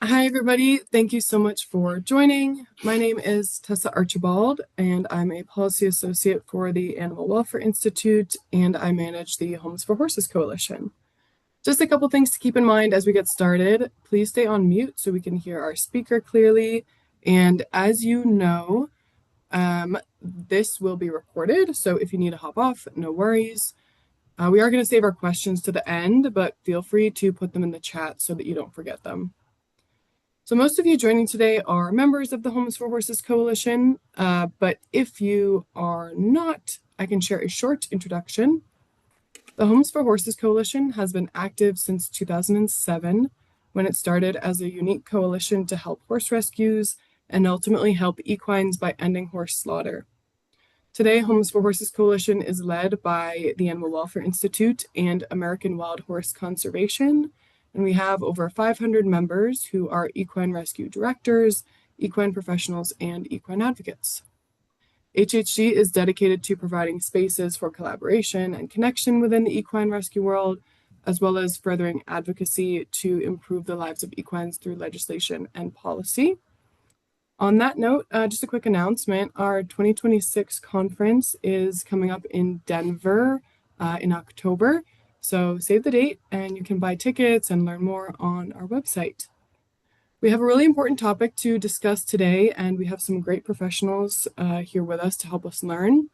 Hi, everybody. Thank you so much for joining. My name is Tessa Archibald, and I'm a policy associate for the Animal Welfare Institute, and I manage the Homes for Horses Coalition. Just a couple things to keep in mind as we get started. Please stay on mute so we can hear our speaker clearly. And as you know, this will be recorded, so if you need to hop off, no worries. We are going to save our questions to the end, but feel free to put them in the chat so that you don't forget them. So most of you joining today are members of the Homes for Horses Coalition, but if you are not, I can share a short introduction. The Homes for Horses Coalition has been active since 2007, when it started as a unique coalition to help horse rescues and ultimately help equines by ending horse slaughter. Today, Homes for Horses Coalition is led by the Animal Welfare Institute and American Wild Horse Conservation, and we have over 500 members who are equine rescue directors, equine professionals, and equine advocates. HHG is dedicated to providing spaces for collaboration and connection within the equine rescue world, as well as furthering advocacy to improve the lives of equines through legislation and policy. On that note, just a quick announcement. Our 2026 conference is coming up in Denver in October. So save the date and you can buy tickets and learn more on our website. We have a really important topic to discuss today, and we have some great professionals here with us to help us learn.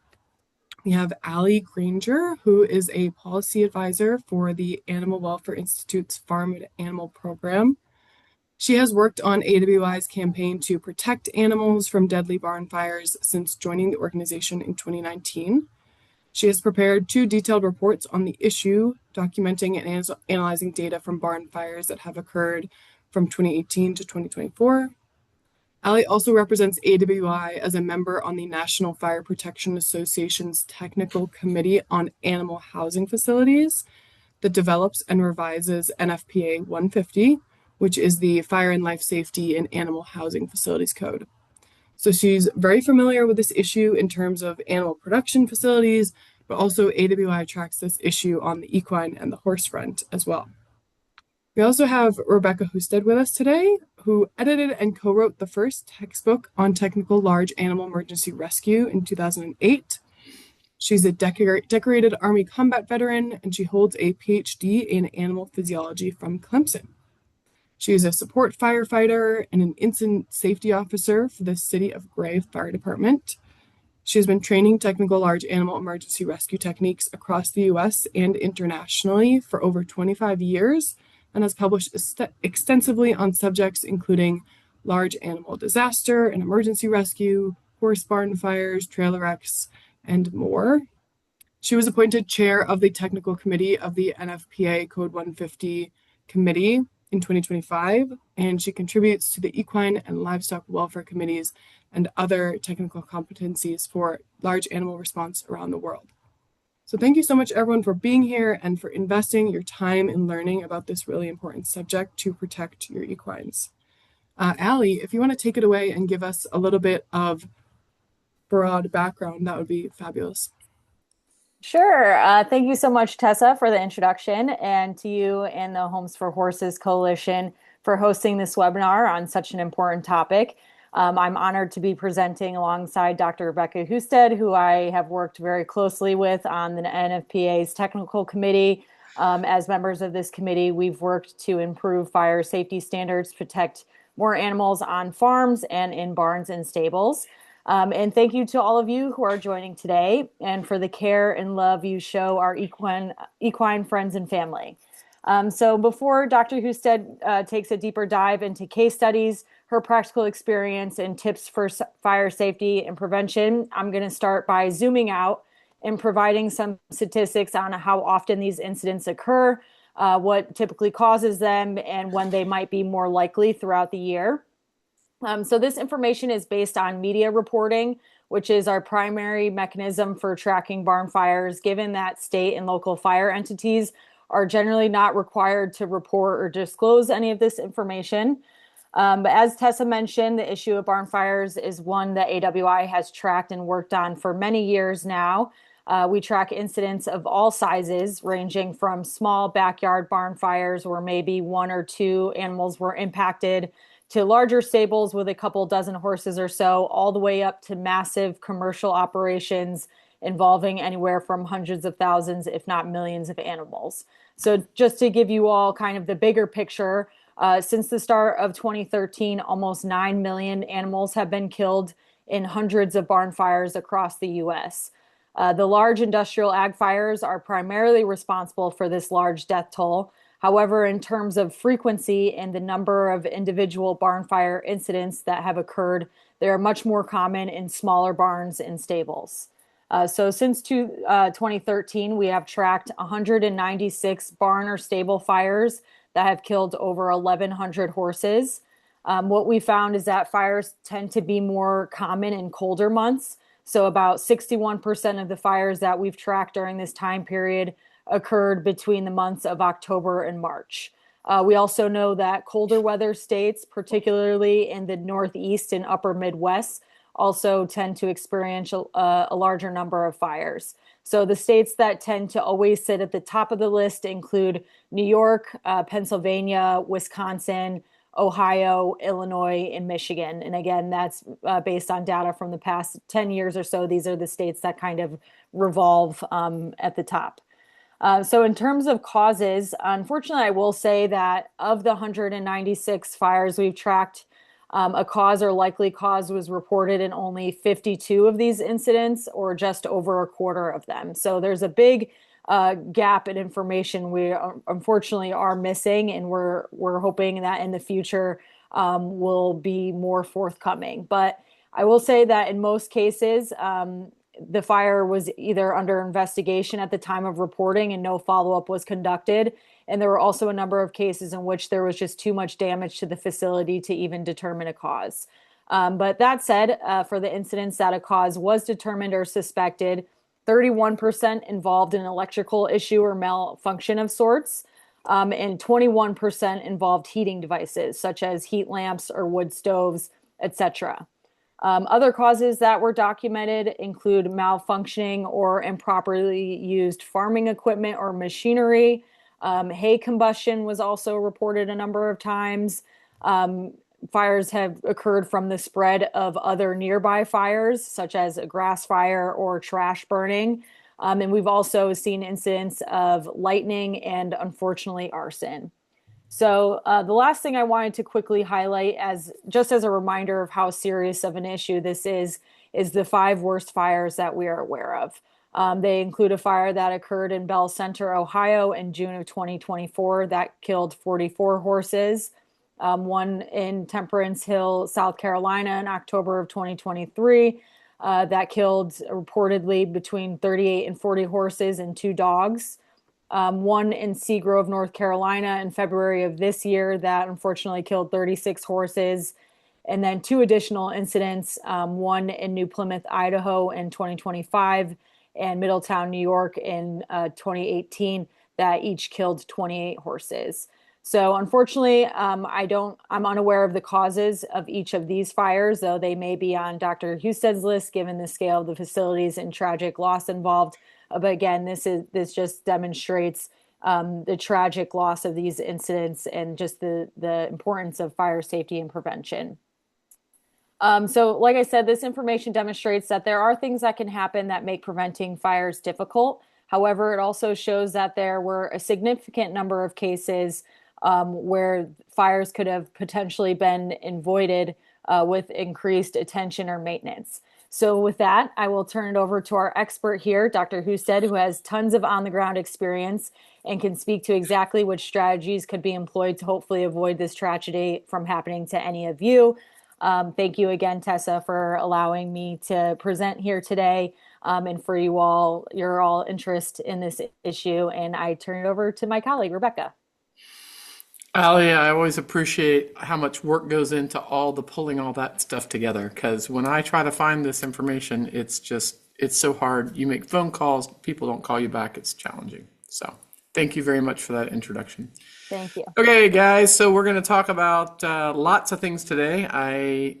We have Allie Granger, who is a policy advisor for the Animal Welfare Institute's Farm and Animal Program. She has worked on AWI's campaign to protect animals from deadly barn fires since joining the organization in 2019. She has prepared 2 detailed reports on the issue, documenting and analyzing data from barn fires that have occurred from 2018 to 2024. Allie also represents AWI as a member on the National Fire Protection Association's Technical Committee on Animal Housing Facilities that develops and revises NFPA 150, which is the Fire and Life Safety in Animal Housing Facilities Code. So she's very familiar with this issue in terms of animal production facilities, but also AWI tracks this issue on the equine and the horse front as well. We also have Rebecca Husted with us today, who edited and co-wrote the first textbook on technical large animal emergency rescue in 2008. She's a decorated Army combat veteran, and she holds a PhD in animal physiology from Clemson. She is a support firefighter and an incident safety officer for the City of Gray Fire Department. She has been training technical large animal emergency rescue techniques across the US and internationally for over 25 years and has published extensively on subjects including large animal disaster and emergency rescue, horse barn fires, trailer wrecks, and more. She was appointed chair of the technical committee of the NFPA Code 150 committee in 2025, and she contributes to the equine and livestock welfare committees and other technical competencies for large animal response around the world. So thank you so much, everyone, for being here and for investing your time in learning about this really important subject to protect your equines. Allie, if you want to take it away and give us a little bit of broad background, that would be fabulous. Sure. Thank you so much, Tessa, for the introduction, and to you and the Homes for Horses Coalition for hosting this webinar on such an important topic. I'm honored to be presenting alongside Dr. Rebecca Husted, who I have worked very closely with on the NFPA's technical committee. As members of this committee, we've worked to improve fire safety standards, protect more animals on farms and in barns and stables. And thank you to all of you who are joining today and for the care and love you show our equine friends and family. So before Dr. Husted takes a deeper dive into case studies, her practical experience and tips for fire safety and prevention, I'm going to start by zooming out and providing some statistics on how often these incidents occur, what typically causes them, and when they might be more likely throughout the year. So this information is based on media reporting, which is our primary mechanism for tracking barn fires, given that state and local fire entities are generally not required to report or disclose any of this information. But as Tessa mentioned, the issue of barn fires is one that AWI has tracked and worked on for many years now. We track incidents of all sizes, ranging from small backyard barn fires where maybe one or two animals were impacted, to larger stables with a couple dozen horses or so, all the way up to massive commercial operations involving anywhere from hundreds of thousands, if not millions of animals. So just to give you all kind of the bigger picture, since the start of 2013, almost 9 million animals have been killed in hundreds of barn fires across the US. The large industrial ag fires are primarily responsible for this large death toll. However, in terms of frequency and the number of individual barn fire incidents that have occurred, they are much more common in smaller barns and stables. So since 2013, we have tracked 196 barn or stable fires that have killed over 1,100 horses. What we found is that fires tend to be more common in colder months. So about 61% of the fires that we've tracked during this time period occurred between the months of October and March. We also know that colder weather states, particularly in the Northeast and upper Midwest, also tend to experience a larger number of fires. So the states that tend to always sit at the top of the list include New York, Pennsylvania, Wisconsin, Ohio, Illinois, and Michigan. And again, that's based on data from the past 10 years or so. These are the states that kind of revolve at the top. So in terms of causes, unfortunately, I will say that of the 196 fires we've tracked, a cause or likely cause was reported in only 52 of these incidents, or just over a quarter of them. So there's a big gap in information we unfortunately are missing, and we're hoping that in the future will be more forthcoming. But I will say that in most cases, the fire was either under investigation at the time of reporting and no follow-up was conducted. And there were also a number of cases in which there was just too much damage to the facility to even determine a cause. But that said, for the incidents that a cause was determined or suspected, 31% involved an electrical issue or malfunction of sorts, and 21% involved heating devices such as heat lamps or wood stoves, etc. Other causes that were documented include malfunctioning or improperly used farming equipment or machinery. Hay combustion was also reported a number of times. Fires have occurred from the spread of other nearby fires, such as a grass fire or trash burning. And we've also seen incidents of lightning and, unfortunately, arson. So the last thing I wanted to quickly highlight, as just as a reminder of how serious of an issue this is the 5 worst fires that we are aware of. They include a fire that occurred in Bell Center, Ohio in June of 2024 that killed 44 horses. One in Temperance Hill, South Carolina in October of 2023 that killed reportedly between 38 and 40 horses and 2 dogs. One in Seagrove, North Carolina in February of this year that unfortunately killed 36 horses. And then 2 additional incidents, one in New Plymouth, Idaho in 2025 and Middletown, New York in 2018 that each killed 28 horses. So unfortunately, I'm unaware of the causes of each of these fires, though they may be on Dr. Husted's list given the scale of the facilities and tragic loss involved. But again, this just demonstrates the tragic loss of these incidents and just the importance of fire safety and prevention. So like I said, this information demonstrates that there are things that can happen that make preventing fires difficult. However, it also shows that there were a significant number of cases where fires could have potentially been avoided with increased attention or maintenance. So with that, I will turn it over to our expert here, Dr. Husted, who has tons of on-the-ground experience and can speak to exactly which strategies could be employed to hopefully avoid this tragedy from happening to any of you. Thank you again, Tessa, for allowing me to present here today and for your all interest in this issue. And I turn it over to my colleague, Rebecca. Ali, I always appreciate how much work goes into all the pulling all that stuff together because when I try to find this information, it's so hard. You make phone calls, people don't call you back. It's challenging. So thank you very much for that introduction. Thank you. Okay, guys, so we're going to talk about lots of things today. I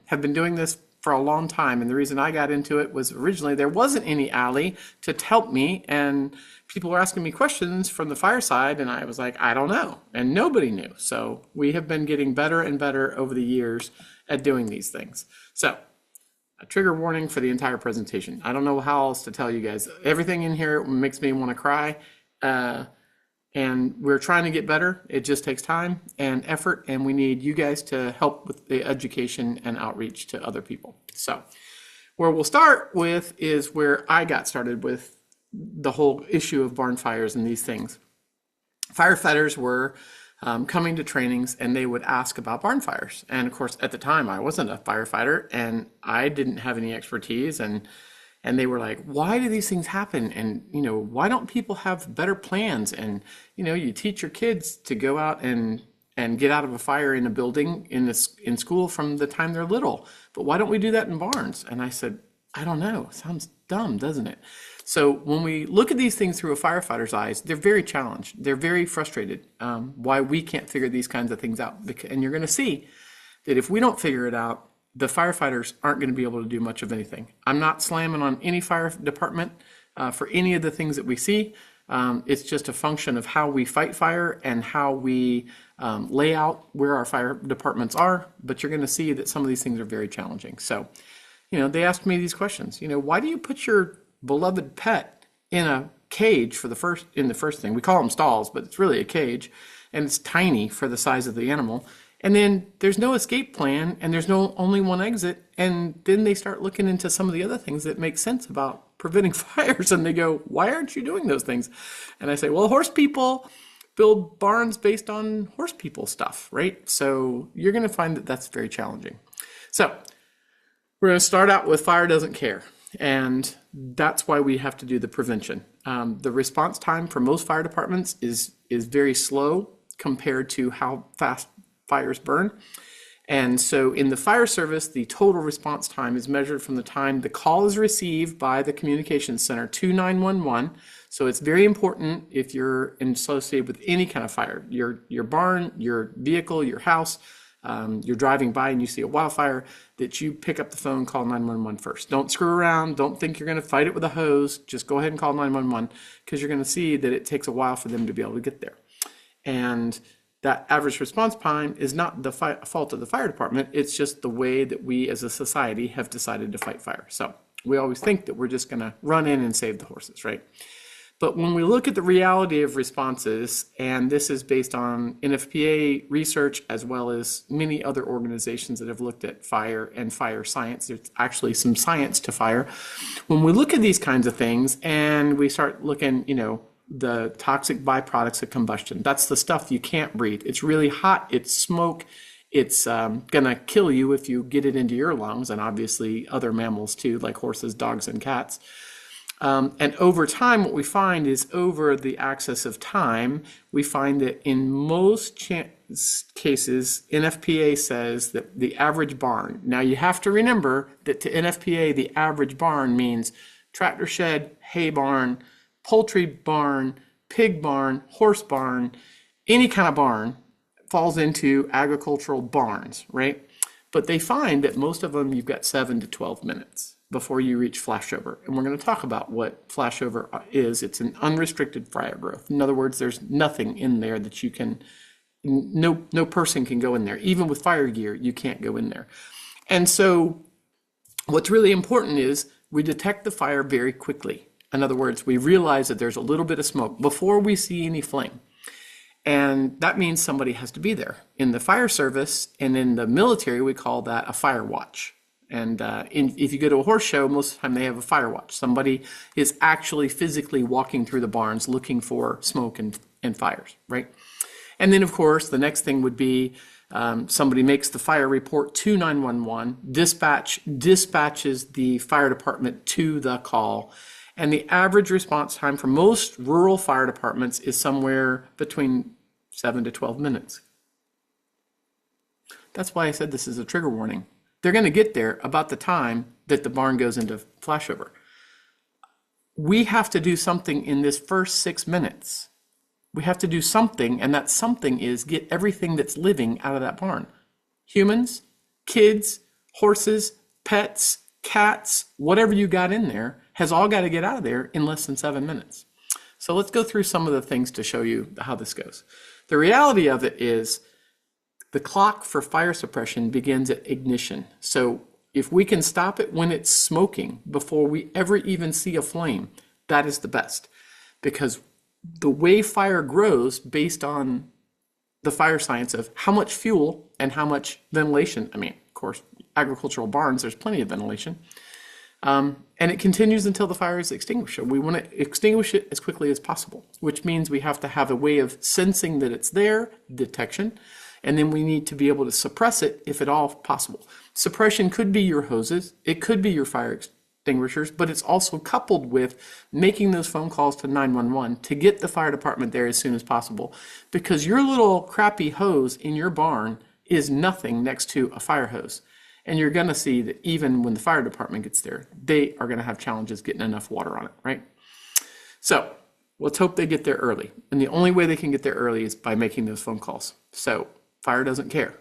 have been doing this for a long time. And the reason I got into it was originally there wasn't any alley to help me. And people were asking me questions from the fireside. And I was like, I don't know. And nobody knew. So we have been getting better and better over the years at doing these things. So a trigger warning for the entire presentation. I don't know how else to tell you guys. Everything in here makes me want to cry. And we're trying to get better. It just takes time and effort, and we need you guys to help with the education and outreach to other people. So where we'll start with is where I got started with the whole issue of barn fires and these things. Firefighters were coming to trainings and they would ask about barn fires. And of course, at the time, I wasn't a firefighter and I didn't have any expertise. And they were like, why do these things happen? And, why don't people have better plans? And, you teach your kids to go out and get out of a fire in a building in school from the time they're little. But why don't we do that in barns? And I said, I don't know. Sounds dumb, doesn't it? So when we look at these things through a firefighter's eyes, they're very challenged. They're very frustrated why we can't figure these kinds of things out. And you're going to see that if we don't figure it out, the firefighters aren't going to be able to do much of anything. I'm not slamming on any fire department for any of the things that we see. It's just a function of how we fight fire and how we lay out where our fire departments are. But you're going to see that some of these things are very challenging. So, they asked me these questions. Why do you put your beloved pet in a cage in the first thing? We call them stalls, but it's really a cage, and it's tiny for the size of the animal. And then there's no escape plan and there's only one exit. And then they start looking into some of the other things that make sense about preventing fires. And they go, why aren't you doing those things? And I say, well, horse people build barns based on horse people stuff, right? So you're going to find that that's very challenging. So we're going to start out with fire doesn't care. And that's why we have to do the prevention. The response time for most fire departments is very slow compared to how fast fires burn. And so in the fire service, the total response time is measured from the time the call is received by the communications center to 911. So it's very important if you're associated with any kind of fire, your barn, your vehicle, your house, you're driving by and you see a wildfire, that you pick up the phone, call 911 first. Don't screw around. Don't think you're going to fight it with a hose. Just go ahead and call 911 because you're going to see that it takes a while for them to be able to get there. And that average response time is not the fault of the fire department. It's just the way that we as a society have decided to fight fire. So we always think that we're just going to run in and save the horses, right? But when we look at the reality of responses, and this is based on NFPA research as well as many other organizations that have looked at fire and fire science, there's actually some science to fire. When we look at these kinds of things and we start looking, the toxic byproducts of combustion. That's the stuff you can't breathe. It's really hot. It's smoke. It's going to kill you if you get it into your lungs, and obviously other mammals too, like horses, dogs, and cats. And over time, what we find is over the axis of time, we find that in most cases, NFPA says that the average barn. Now you have to remember that to NFPA, the average barn means tractor shed, hay barn, poultry barn, pig barn, horse barn, any kind of barn falls into agricultural barns, right? But they find that most of them, you've got 7 to 12 minutes before you reach flashover. And we're going to talk about what flashover is. It's an unrestricted fire growth. In other words, there's nothing in there that you can, no person can go in there. Even with fire gear, you can't go in there. And so what's really important is we detect the fire very quickly. In other words, we realize that there's a little bit of smoke before we see any flame. And that means somebody has to be there. In the fire service and in the military, we call that a fire watch. And if you go to a horse show, most of the time they have a fire watch. Somebody is actually physically walking through the barns looking for smoke and fires, right? And then, of course, the next thing would be somebody makes the fire report to 911, dispatches the fire department to the call. And the average response time for most rural fire departments is somewhere between 7 to 12 minutes. That's why I said this is a trigger warning. They're going to get there about the time that the barn goes into flashover. We have to do something in this first 6 minutes. We have to do something, and that something is get everything that's living out of that barn. Humans, kids, horses, pets, cats, whatever you got in there has all got to get out of there in less than 7 minutes. So let's go through some of the things to show you how this goes. The reality of it is the clock for fire suppression begins at ignition. So if we can stop it when it's smoking before we ever even see a flame, that is the best. Because the way fire grows based on the fire science of how much fuel and how much ventilation. I mean, of course, agricultural barns, there's plenty of ventilation. And it continues until the fire is extinguished. So we want to extinguish it as quickly as possible, which means we have to have a way of sensing that it's there, detection, and then we need to be able to suppress it if at all possible. Suppression could be your hoses, it could be your fire extinguishers, but it's also coupled with making those phone calls to 911 to get the fire department there as soon as possible, because your little crappy hose in your barn is nothing next to a fire hose. And you're going to see that even when the fire department gets there, they are going to have challenges getting enough water on it, right? So let's hope they get there early. And the only way they can get there early is by making those phone calls. So fire doesn't care.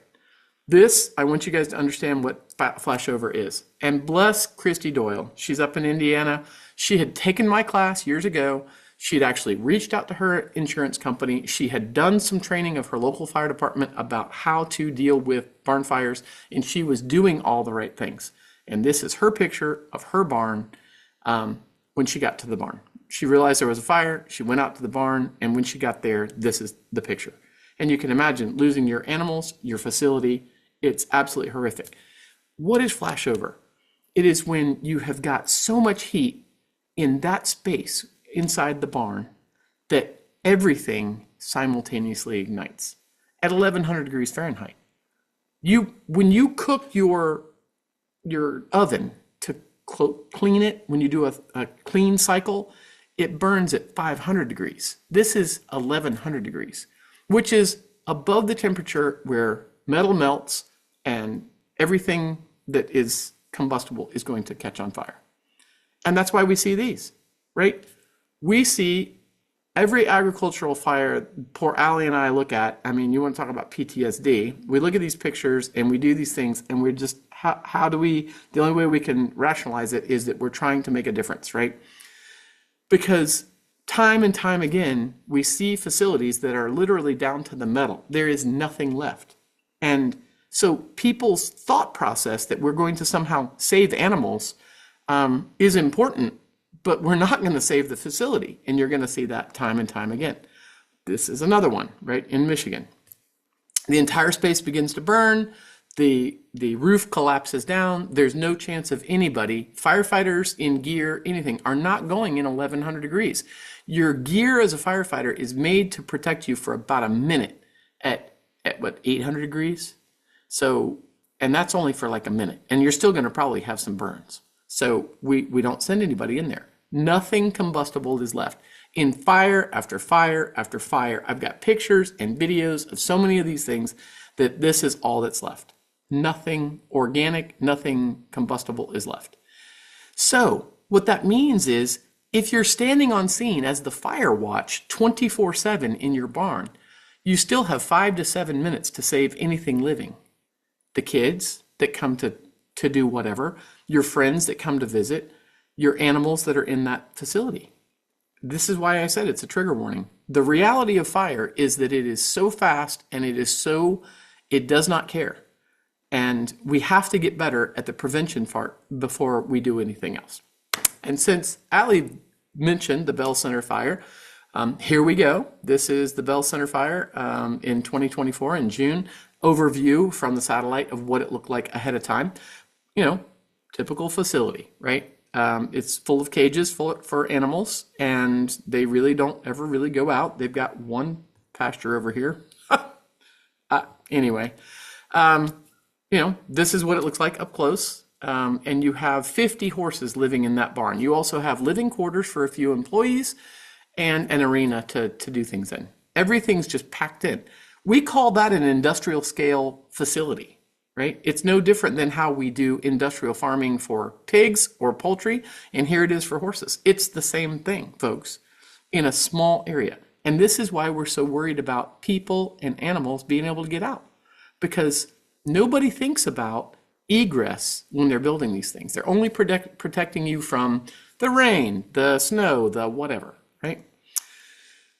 This, I want you guys to understand what flashover is. And bless Christy Doyle. She's up in Indiana. She had taken my class years ago. She'd actually reached out to her insurance company. She had done some training of her local fire department about how to deal with barn fires, and she was doing all the right things. And this is her picture of her barn when she got to the barn. She realized there was a fire. She went out to the barn, and when she got there, this is the picture. And you can imagine losing your animals, your facility. It's absolutely horrific. What is flashover? It is when you have got so much heat in that space inside the barn that everything simultaneously ignites at 1100 degrees Fahrenheit. When you cook your oven to clean it, when you do a clean cycle, it burns at 500 degrees. This is 1100 degrees, which is above the temperature where metal melts and everything that is combustible is going to catch on fire. And that's why we see these, right? We see every agricultural fire poor Allie and I look at. I mean, you want to talk about PTSD. We look at these pictures and we do these things and we're just, how do we, the only way we can rationalize it is that we're trying to make a difference, right? Because time and time again, we see facilities that are literally down to the metal. There is nothing left. And so people's thought process that we're going to somehow save animals is important, but we're not going to save the facility. And you're going to see that time and time again. This is another one, right, in Michigan. The entire space begins to burn. The roof collapses down. There's no chance of anybody, firefighters in gear, anything, are not going in 1100 degrees. Your gear as a firefighter is made to protect you for about a minute at what, 800 degrees? So, and that's only for like a minute. And you're still going to probably have some burns. So we don't send anybody in there. Nothing combustible is left. In fire after fire after fire, I've got pictures and videos of so many of these things that this is all that's left. Nothing organic, nothing combustible is left. So what that means is if you're standing on scene as the fire watch 24/7 in your barn, you still have 5 to 7 minutes to save anything living. The kids that come to do whatever, your friends that come to visit, your animals that are in that facility. This is why I said it's a trigger warning. The reality of fire is that it is so fast and it does not care. And we have to get better at the prevention part before we do anything else. And since Allie mentioned the Bell Center fire, here we go. This is the Bell Center fire in 2024 in June. Overview from the satellite of what it looked like ahead of time. You know, typical facility, right? It's full of cages for animals, and they really don't ever really go out. They've got one pasture over here. Anyway, you know, this is what it looks like up close. And you have 50 horses living in that barn. You also have living quarters for a few employees and an arena to do things in. Everything's just packed in. We call that an industrial scale facility, right? It's no different than how we do industrial farming for pigs or poultry, and here it is for horses. It's the same thing, folks, in a small area. And this is why we're so worried about people and animals being able to get out, because nobody thinks about egress when they're building these things. They're only protecting you from the rain, the snow, the whatever, right?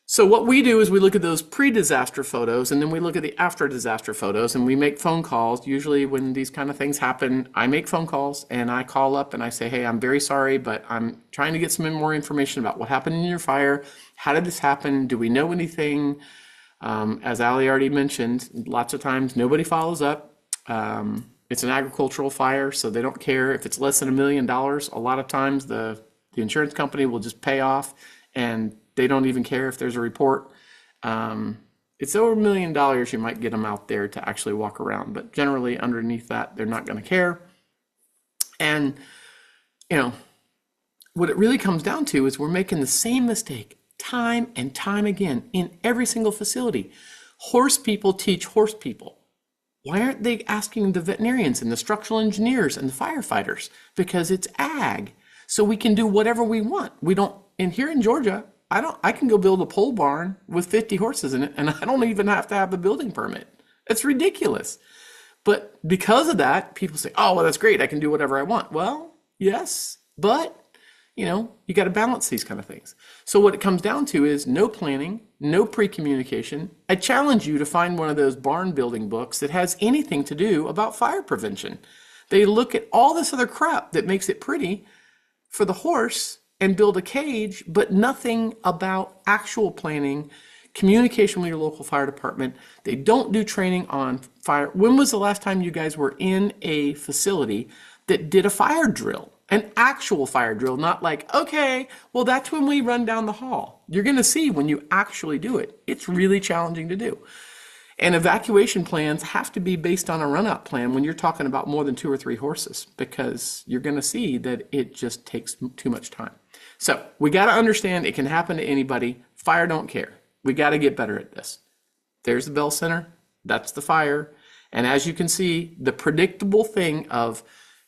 So what we do is we look at those pre-disaster photos, and then we look at the after-disaster photos, and we make phone calls. Usually when these kind of things happen, I make phone calls, and I call up and I say, hey, I'm very sorry, but I'm trying to get some more information about what happened in your fire. How did this happen? Do we know anything? As Ali already mentioned, lots of times nobody follows up. It's an agricultural fire, so they don't care. If it's less than $1 million, a lot of times the insurance company will just pay off, and they don't even care if there's a report. It's over $1 million, you might get them out there to actually walk around, but generally underneath that, they're not going to care. And, you know, what it really comes down to is we're making the same mistake time and time again in every single facility. Horse people teach horse people. Why aren't they asking the veterinarians and the structural engineers and the firefighters? Because it's ag, so we can do whatever we want. We don't, and here in Georgia, I can go build a pole barn with 50 horses in it, and I don't even have to have a building permit. It's ridiculous. But because of that, people say, oh, well, that's great. I can do whatever I want. Well, yes, but you know, you got to balance these kind of things. So what it comes down to is no planning, no pre-communication. I challenge you to find one of those barn building books that has anything to do about fire prevention. They look at all this other crap that makes it pretty for the horse and build a cage, but nothing about actual planning, communication with your local fire department. They don't do training on fire. When was the last time you guys were in a facility that did a fire drill? An actual fire drill, not like, okay, well, that's when we run down the hall. You're going to see when you actually do it. It's really challenging to do. And evacuation plans have to be based on a run-out plan when you're talking about more than 2 or 3 horses, because you're going to see that it just takes too much time. So we got to understand it can happen to anybody. Fire don't care. We got to get better at this. There's the Bell Center. That's the fire. And as you can see, the predictable thing of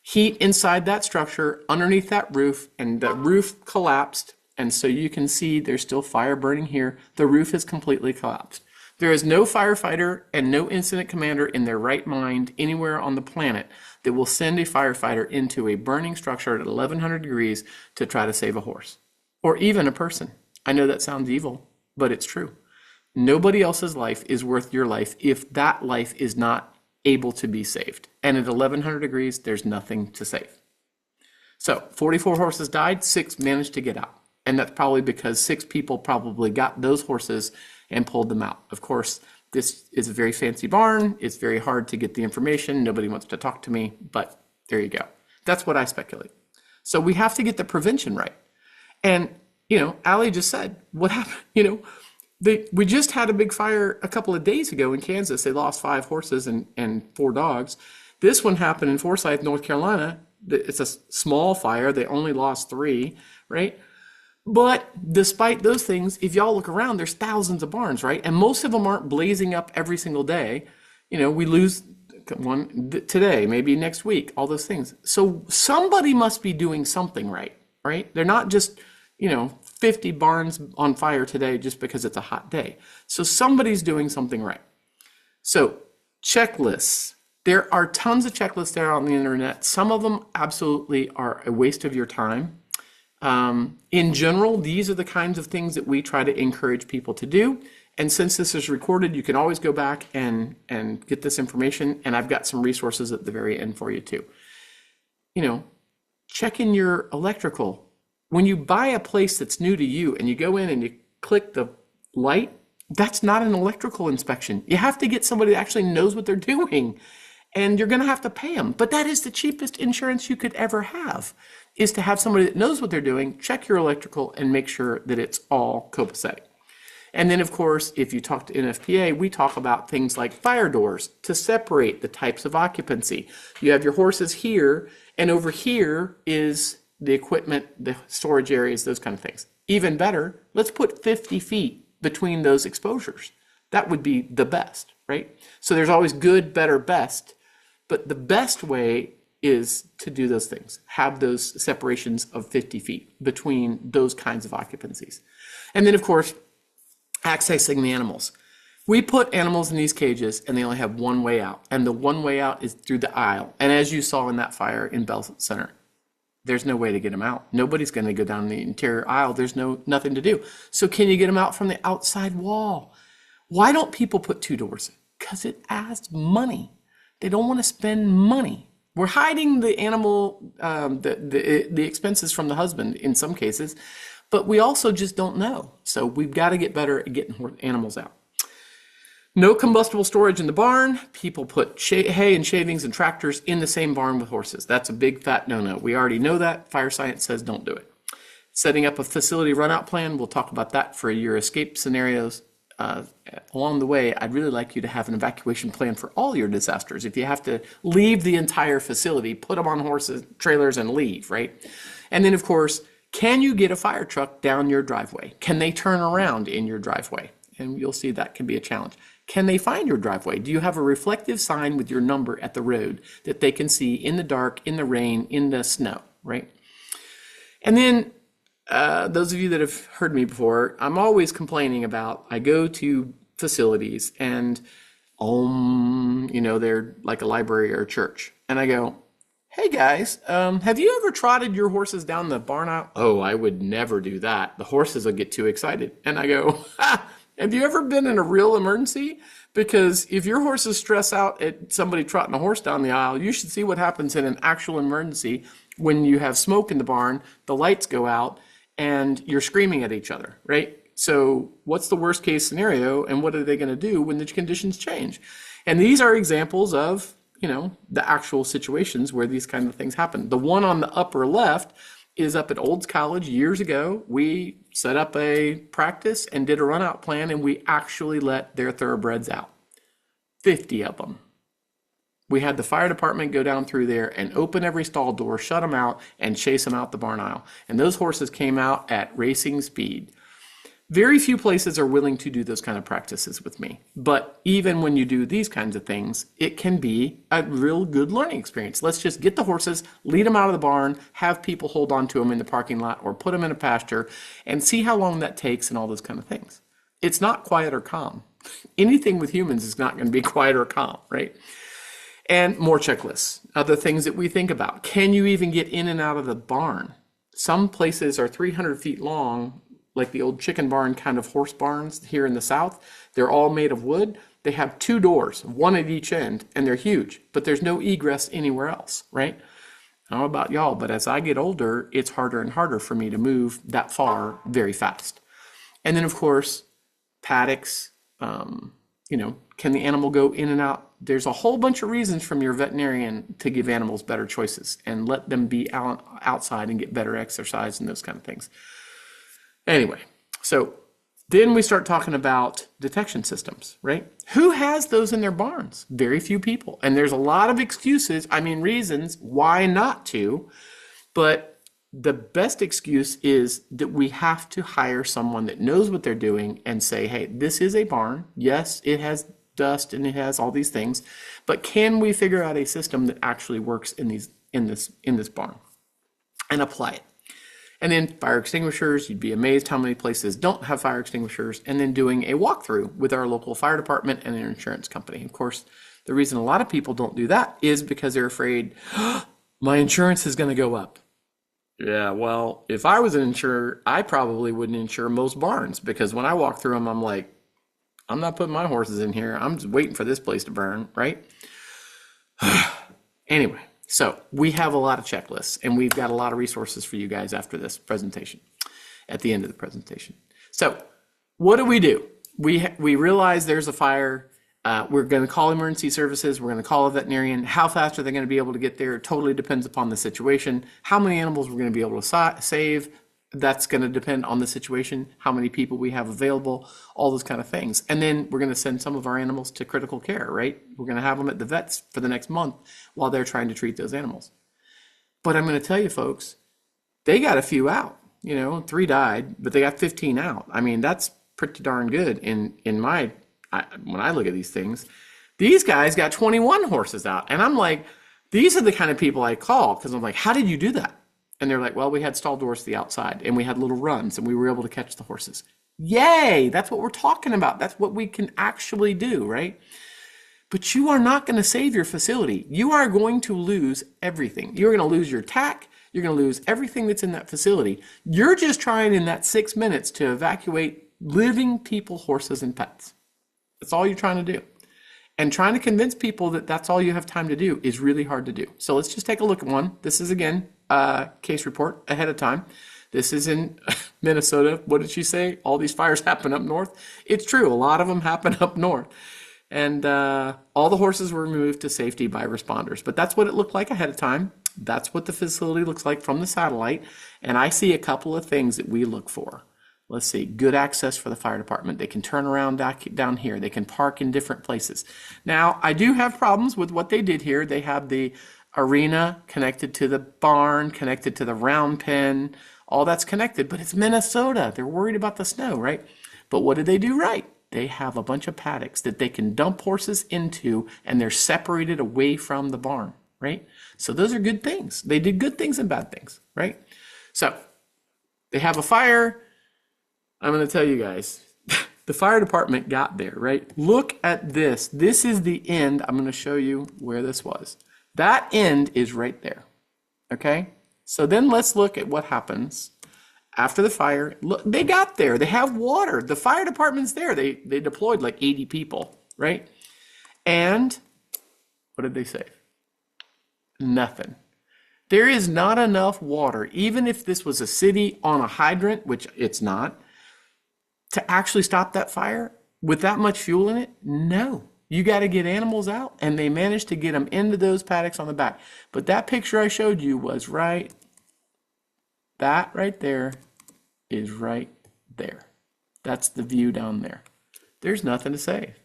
heat inside that structure, underneath that roof, and the roof collapsed. And so you can see there's still fire burning here. The roof is completely collapsed. There is no firefighter and no incident commander in their right mind anywhere on the planet that will send a firefighter into a burning structure at 1100 degrees to try to save a horse or even a person. I know that sounds evil, but it's true. Nobody else's life is worth your life if that life is not able to be saved. And at 1100 degrees, there's nothing to save. So 44 horses died, 6 managed to get out. And that's probably because 6 people probably got those horses and pulled them out. Of course, this is a very fancy barn. It's very hard to get the information. Nobody wants to talk to me, but there you go. That's what I speculate. So we have to get the prevention right. And, you know, Ali just said, what happened? You know, we just had a big fire a couple of days ago in Kansas. They lost 5 horses and 4 dogs. This one happened in Forsyth, North Carolina. It's a small fire. They only lost 3, right? But despite those things, if y'all look around, there's thousands of barns, right? And most of them aren't blazing up every single day. You know, we lose one today, maybe next week, all those things. So somebody must be doing something right, right? They're not just, you know, 50 barns on fire today just because it's a hot day. So somebody's doing something right. So checklists. There are tons of checklists there on the internet. Some of them absolutely are a waste of your time. In general, these are the kinds of things that we try to encourage people to do. And since this is recorded, you can always go back and get this information. And I've got some resources at the very end for you too. You know, check in your electrical. When you buy a place that's new to you and you go in and you click the light, that's not an electrical inspection. You have to get somebody that actually knows what they're doing. And you're going to have to pay them. But that is the cheapest insurance you could ever have, is to have somebody that knows what they're doing, check your electrical, and make sure that it's all copacetic. And then, of course, if you talk to NFPA, we talk about things like fire doors to separate the types of occupancy. You have your horses here, and over here is the equipment, the storage areas, those kind of things. Even better, let's put 50 feet between those exposures. That would be the best, right? So there's always good, better, best. But the best way is to do those things, have those separations of 50 feet between those kinds of occupancies. And then, of course, accessing the animals. We put animals in these cages and they only have one way out. And the one way out is through the aisle. And as you saw in that fire in Bell Center, there's no way to get them out. Nobody's going to go down the interior aisle. There's nothing to do. So can you get them out from the outside wall? Why don't people put two doors in? Because it adds money. They don't want to spend money. We're hiding the animal, the expenses from the husband in some cases, but we also just don't know. So we've got to get better at getting animals out. No combustible storage in the barn. People put hay and shavings and tractors in the same barn with horses. That's a big fat no-no. We already know that. Fire science says don't do it. Setting up a facility run-out plan. We'll talk about that for your escape scenarios. Along the way, I'd really like you to have an evacuation plan for all your disasters. If you have to leave the entire facility, put them on horses, trailers, and leave, right? And then, of course, can you get a fire truck down your driveway? Can they turn around in your driveway? And you'll see that can be a challenge. Can they find your driveway? Do you have a reflective sign with your number at the road that they can see in the dark, in the rain, in the snow, right? And then those of you that have heard me before, I'm always complaining about, I go to facilities and, they're like a library or a church. And I go, hey guys, have you ever trotted your horses down the barn aisle? Oh, I would never do that. The horses will get too excited. And I go, have you ever been in a real emergency? Because if your horses stress out at somebody trotting a horse down the aisle, you should see what happens in an actual emergency when you have smoke in the barn, the lights go out, and you're screaming at each other, right? So what's the worst case scenario, and what are they going to do when the conditions change? And these are examples of, the actual situations where these kind of things happen. The one on the upper left is up at Olds College years ago. We set up a practice and did a run-out plan, and we actually let their thoroughbreds out. 50 of them. We had the fire department go down through there and open every stall door, shut them out, and chase them out the barn aisle. And those horses came out at racing speed. Very few places are willing to do those kind of practices with me. But even when you do these kinds of things, it can be a real good learning experience. Let's just get the horses, lead them out of the barn, have people hold on to them in the parking lot or put them in a pasture, and see how long that takes and all those kind of things. It's not quiet or calm. Anything with humans is not going to be quiet or calm, right? And more checklists, other things that we think about. Can you even get in and out of the barn? Some places are 300 feet long, like the old chicken barn kind of horse barns here in the South. They're all made of wood. They have two doors, one at each end, and they're huge, but there's no egress anywhere else, right? I don't know about y'all, but as I get older, it's harder and harder for me to move that far very fast. And then, of course, paddocks, can the animal go in and out? There's a whole bunch of reasons from your veterinarian to give animals better choices and let them be outside and get better exercise and those kind of things. Anyway, so then we start talking about detection systems, right? Who has those in their barns? Very few people. And there's a lot of reasons why not to. But the best excuse is that we have to hire someone that knows what they're doing and say, hey, this is a barn. Yes, it has dust and it has all these things, but can we figure out a system that actually works in this barn and apply it? And then fire extinguishers, you'd be amazed how many places don't have fire extinguishers, and then doing a walkthrough with our local fire department and their insurance company. Of course, the reason a lot of people don't do that is because they're afraid, my insurance is going to go up. Yeah, well, if I was an insurer, I probably wouldn't insure most barns, because when I walk through them, I'm like, I'm not putting my horses in here. I'm just waiting for this place to burn, right? Anyway. So we have a lot of checklists, and we've got a lot of resources for you guys after this presentation, at the end of the presentation. So what do? We realize there's a fire. We're going to call emergency services. We're going to call a veterinarian. How fast are they going to be able to get there? It totally depends upon the situation. How many animals we're going to be able to save? That's going to depend on the situation, how many people we have available, all those kind of things. And then we're going to send some of our animals to critical care, right? We're going to have them at the vets for the next month while they're trying to treat those animals. But I'm going to tell you folks, they got a few out, 3 died, but they got 15 out. I mean, that's pretty darn good when I look at these things. These guys got 21 horses out. And I'm like, these are the kind of people I call, because I'm like, how did you do that? And they're like, well, we had stall doors to the outside and we had little runs and we were able to catch the horses. Yay! That's what we're talking about. That's what we can actually do, right? But you are not going to save your facility. You are going to lose everything. You're going to lose your tack. You're going to lose everything that's in that facility. You're just trying in that 6 minutes to evacuate living people, horses, and pets. That's all you're trying to do. And trying to convince people that that's all you have time to do is really hard to do. So let's just take a look at one. This is, again, a case report ahead of time. This is in Minnesota. What did she say? All these fires happen up north. It's true. A lot of them happen up north. And all the horses were removed to safety by responders. But that's what it looked like ahead of time. That's what the facility looks like from the satellite. And I see a couple of things that we look for. Let's see, good access for the fire department. They can turn around down here. They can park in different places. Now, I do have problems with what they did here. They have the arena connected to the barn, connected to the round pen. All that's connected, but it's Minnesota. They're worried about the snow, right? But what did they do right? They have a bunch of paddocks that they can dump horses into, and they're separated away from the barn, right? So those are good things. They did good things and bad things, right? So they have a fire. I'm going to tell you guys, the fire department got there, right? Look at this. This is the end. I'm going to show you where this was. That end is right there, okay? So then let's look at what happens after the fire. Look, they got there. They have water. The fire department's there. They deployed like 80 people, right? And what did they say? Nothing. There is not enough water, even if this was a city on a hydrant, which it's not, to actually stop that fire with that much fuel in it. No. You got to get animals out, and they managed to get them into those paddocks on the back. But that picture I showed you was right. That right there is right there. That's the view down there. There's nothing to save.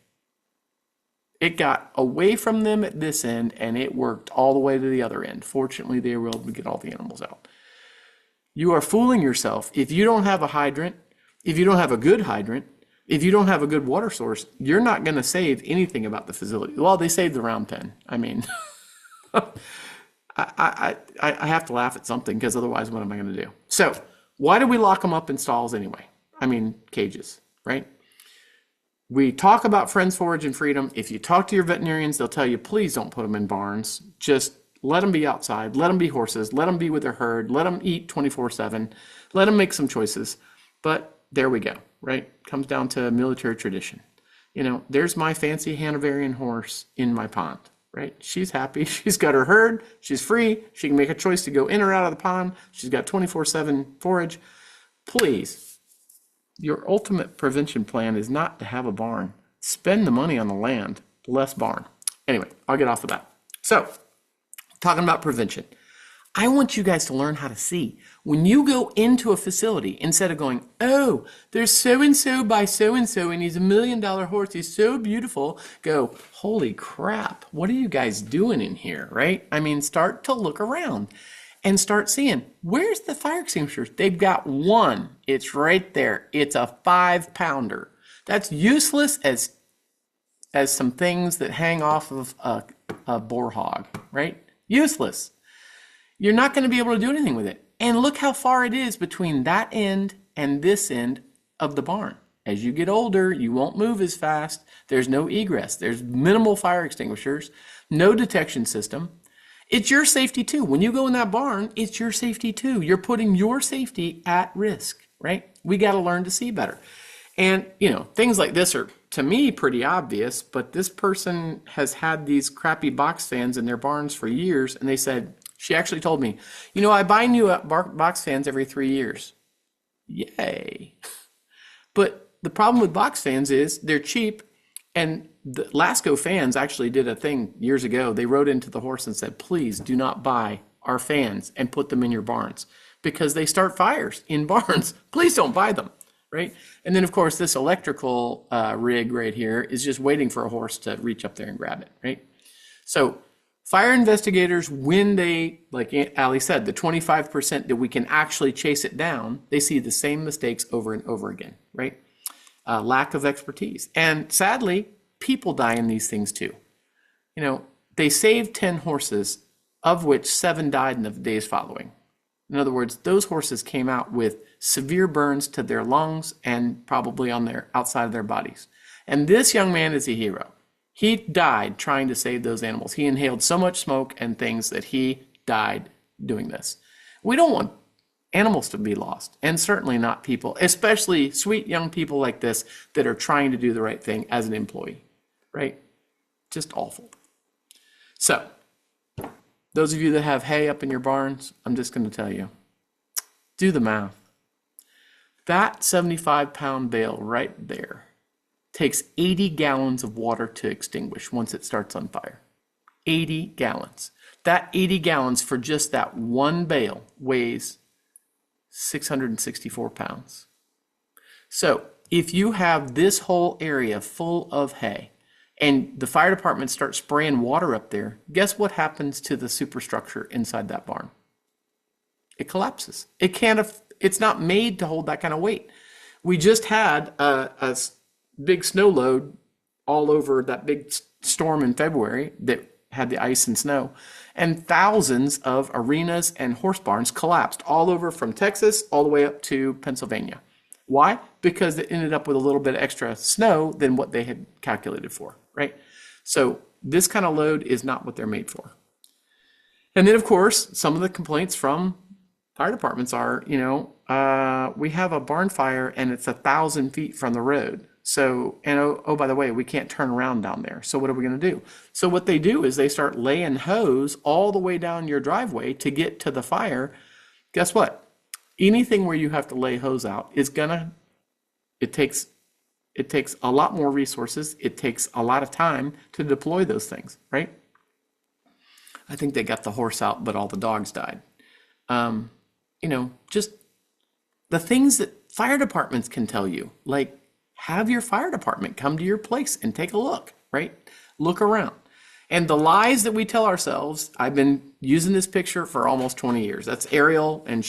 It got away from them at this end, and it worked all the way to the other end. Fortunately, they were able to get all the animals out. You are fooling yourself. If you don't have a hydrant, if you don't have a good hydrant, if you don't have a good water source, you're not going to save anything about the facility. Well, they saved the round pen. I mean, I have to laugh at something, because otherwise what am I going to do? So why do we lock them up in stalls anyway? I mean, cages, right? We talk about Friends, Forage, and Freedom. If you talk to your veterinarians, they'll tell you, please don't put them in barns. Just let them be outside. Let them be horses. Let them be with their herd. Let them eat 24/7. Let them make some choices. But there we go, right? Comes down to military tradition. You know, there's my fancy Hanoverian horse in my pond, right? She's happy. She's got her herd. She's free. She can make a choice to go in or out of the pond. She's got 24/7 forage. Please, your ultimate prevention plan is not to have a barn. Spend the money on the land, less barn. Anyway, I'll get off of that. So, talking about prevention. I want you guys to learn how to see. When you go into a facility, instead of going, oh, there's so-and-so by so-and-so, and he's $1 million horse, he's so beautiful, go, holy crap, what are you guys doing in here, right? I mean, start to look around and start seeing, where's the fire extinguishers? They've got one. It's right there. It's a 5-pounder. That's useless as some things that hang off of a boar hog, right? Useless. You're not going to be able to do anything with it. And look how far it is between that end and this end of the barn. As you get older, you won't move as fast. There's no egress. There's minimal fire extinguishers, no detection system. It's your safety too. When you go in that barn, it's your safety too. You're putting your safety at risk, right? We got to learn to see better. And, you know, things like this are, to me, pretty obvious, but this person has had these crappy box fans in their barns for years, and they said, she actually told me, you know, I buy new box fans every 3 years. Yay. But the problem with box fans is they're cheap, and the Lasco fans actually did a thing years ago. They wrote into the horse and said, please do not buy our fans and put them in your barns because they start fires in barns. Please don't buy them, right? And then, of course, this electrical rig right here is just waiting for a horse to reach up there and grab it, right? So fire investigators, when they, like Ali said, the 25% that we can actually chase it down, they see the same mistakes over and over again, right? Lack of expertise. And sadly, people die in these things too. You know, they saved 10 horses, of which 7 died in the days following. In other words, those horses came out with severe burns to their lungs and probably on their outside of their bodies. And this young man is a hero. He died trying to save those animals. He inhaled so much smoke and things that he died doing this. We don't want animals to be lost, and certainly not people, especially sweet young people like this that are trying to do the right thing as an employee, right? Just awful. So, those of you that have hay up in your barns, I'm just going to tell you, do the math. That 75-pound bale right there takes 80 gallons of water to extinguish once it starts on fire. 80 gallons. That 80 gallons for just that one bale weighs 664 pounds. So if you have this whole area full of hay and the fire department starts spraying water up there, guess what happens to the superstructure inside that barn? It collapses. It's not made to hold that kind of weight. We just had a big snow load all over that big storm in February that had the ice and snow, and thousands of arenas and horse barns collapsed all over from Texas all the way up to Pennsylvania. Why? Because it ended up with a little bit extra snow than what they had calculated for, right? So this kind of load is not what they're made for. And then, of course, some of the complaints from fire departments are, we have a barn fire and it's 1,000 feet from the road. So, and oh, by the way, we can't turn around down there. So what are we going to do? So what they do is they start laying hose all the way down your driveway to get to the fire. Guess what? Anything where you have to lay hose out is it takes a lot more resources. It takes a lot of time to deploy those things, right? I think they got the horse out, but all the dogs died. Just the things that fire departments can tell you, like have your fire department come to your place and take a look, right? Look around. And the lies that we tell ourselves, I've been using this picture for almost 20 years. That's Ariel, and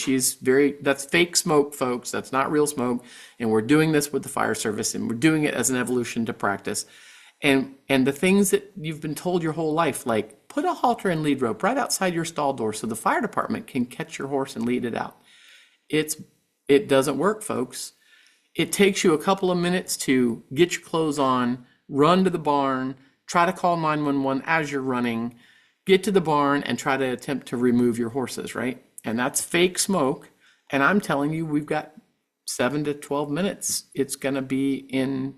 that's fake smoke, folks. That's not real smoke. And we're doing this with the fire service, and we're doing it as an evolution to practice. And the things that you've been told your whole life, like put a halter and lead rope right outside your stall door so the fire department can catch your horse and lead it out. It doesn't work, folks. It takes you a couple of minutes to get your clothes on, run to the barn, try to call 911 as you're running, get to the barn and try to attempt to remove your horses, right? And that's fake smoke. And I'm telling you, we've got 7 to 12 minutes. It's going to be in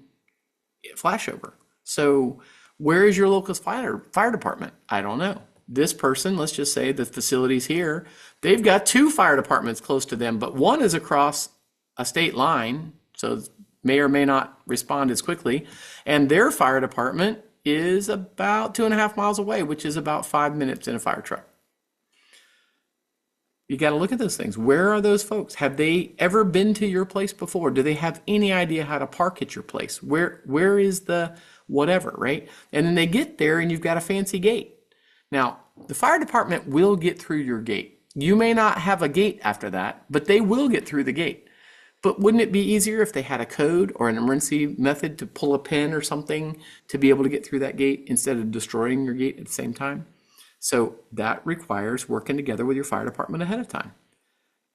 flashover. So where is your local fire department? I don't know. This person, let's just say the facility's here, they've got 2 fire departments close to them, but one is across a state line, so may or may not respond as quickly. And their fire department is about 2.5 miles away, which is about 5 minutes in a fire truck. You got to look at those things. Where are those folks? Have they ever been to your place before? Do they have any idea how to park at your place? Where is the whatever, right? And then they get there and you've got a fancy gate. Now, the fire department will get through your gate. You may not have a gate after that, but they will get through the gate. But wouldn't it be easier if they had a code or an emergency method to pull a pin or something to be able to get through that gate instead of destroying your gate at the same time? So that requires working together with your fire department ahead of time.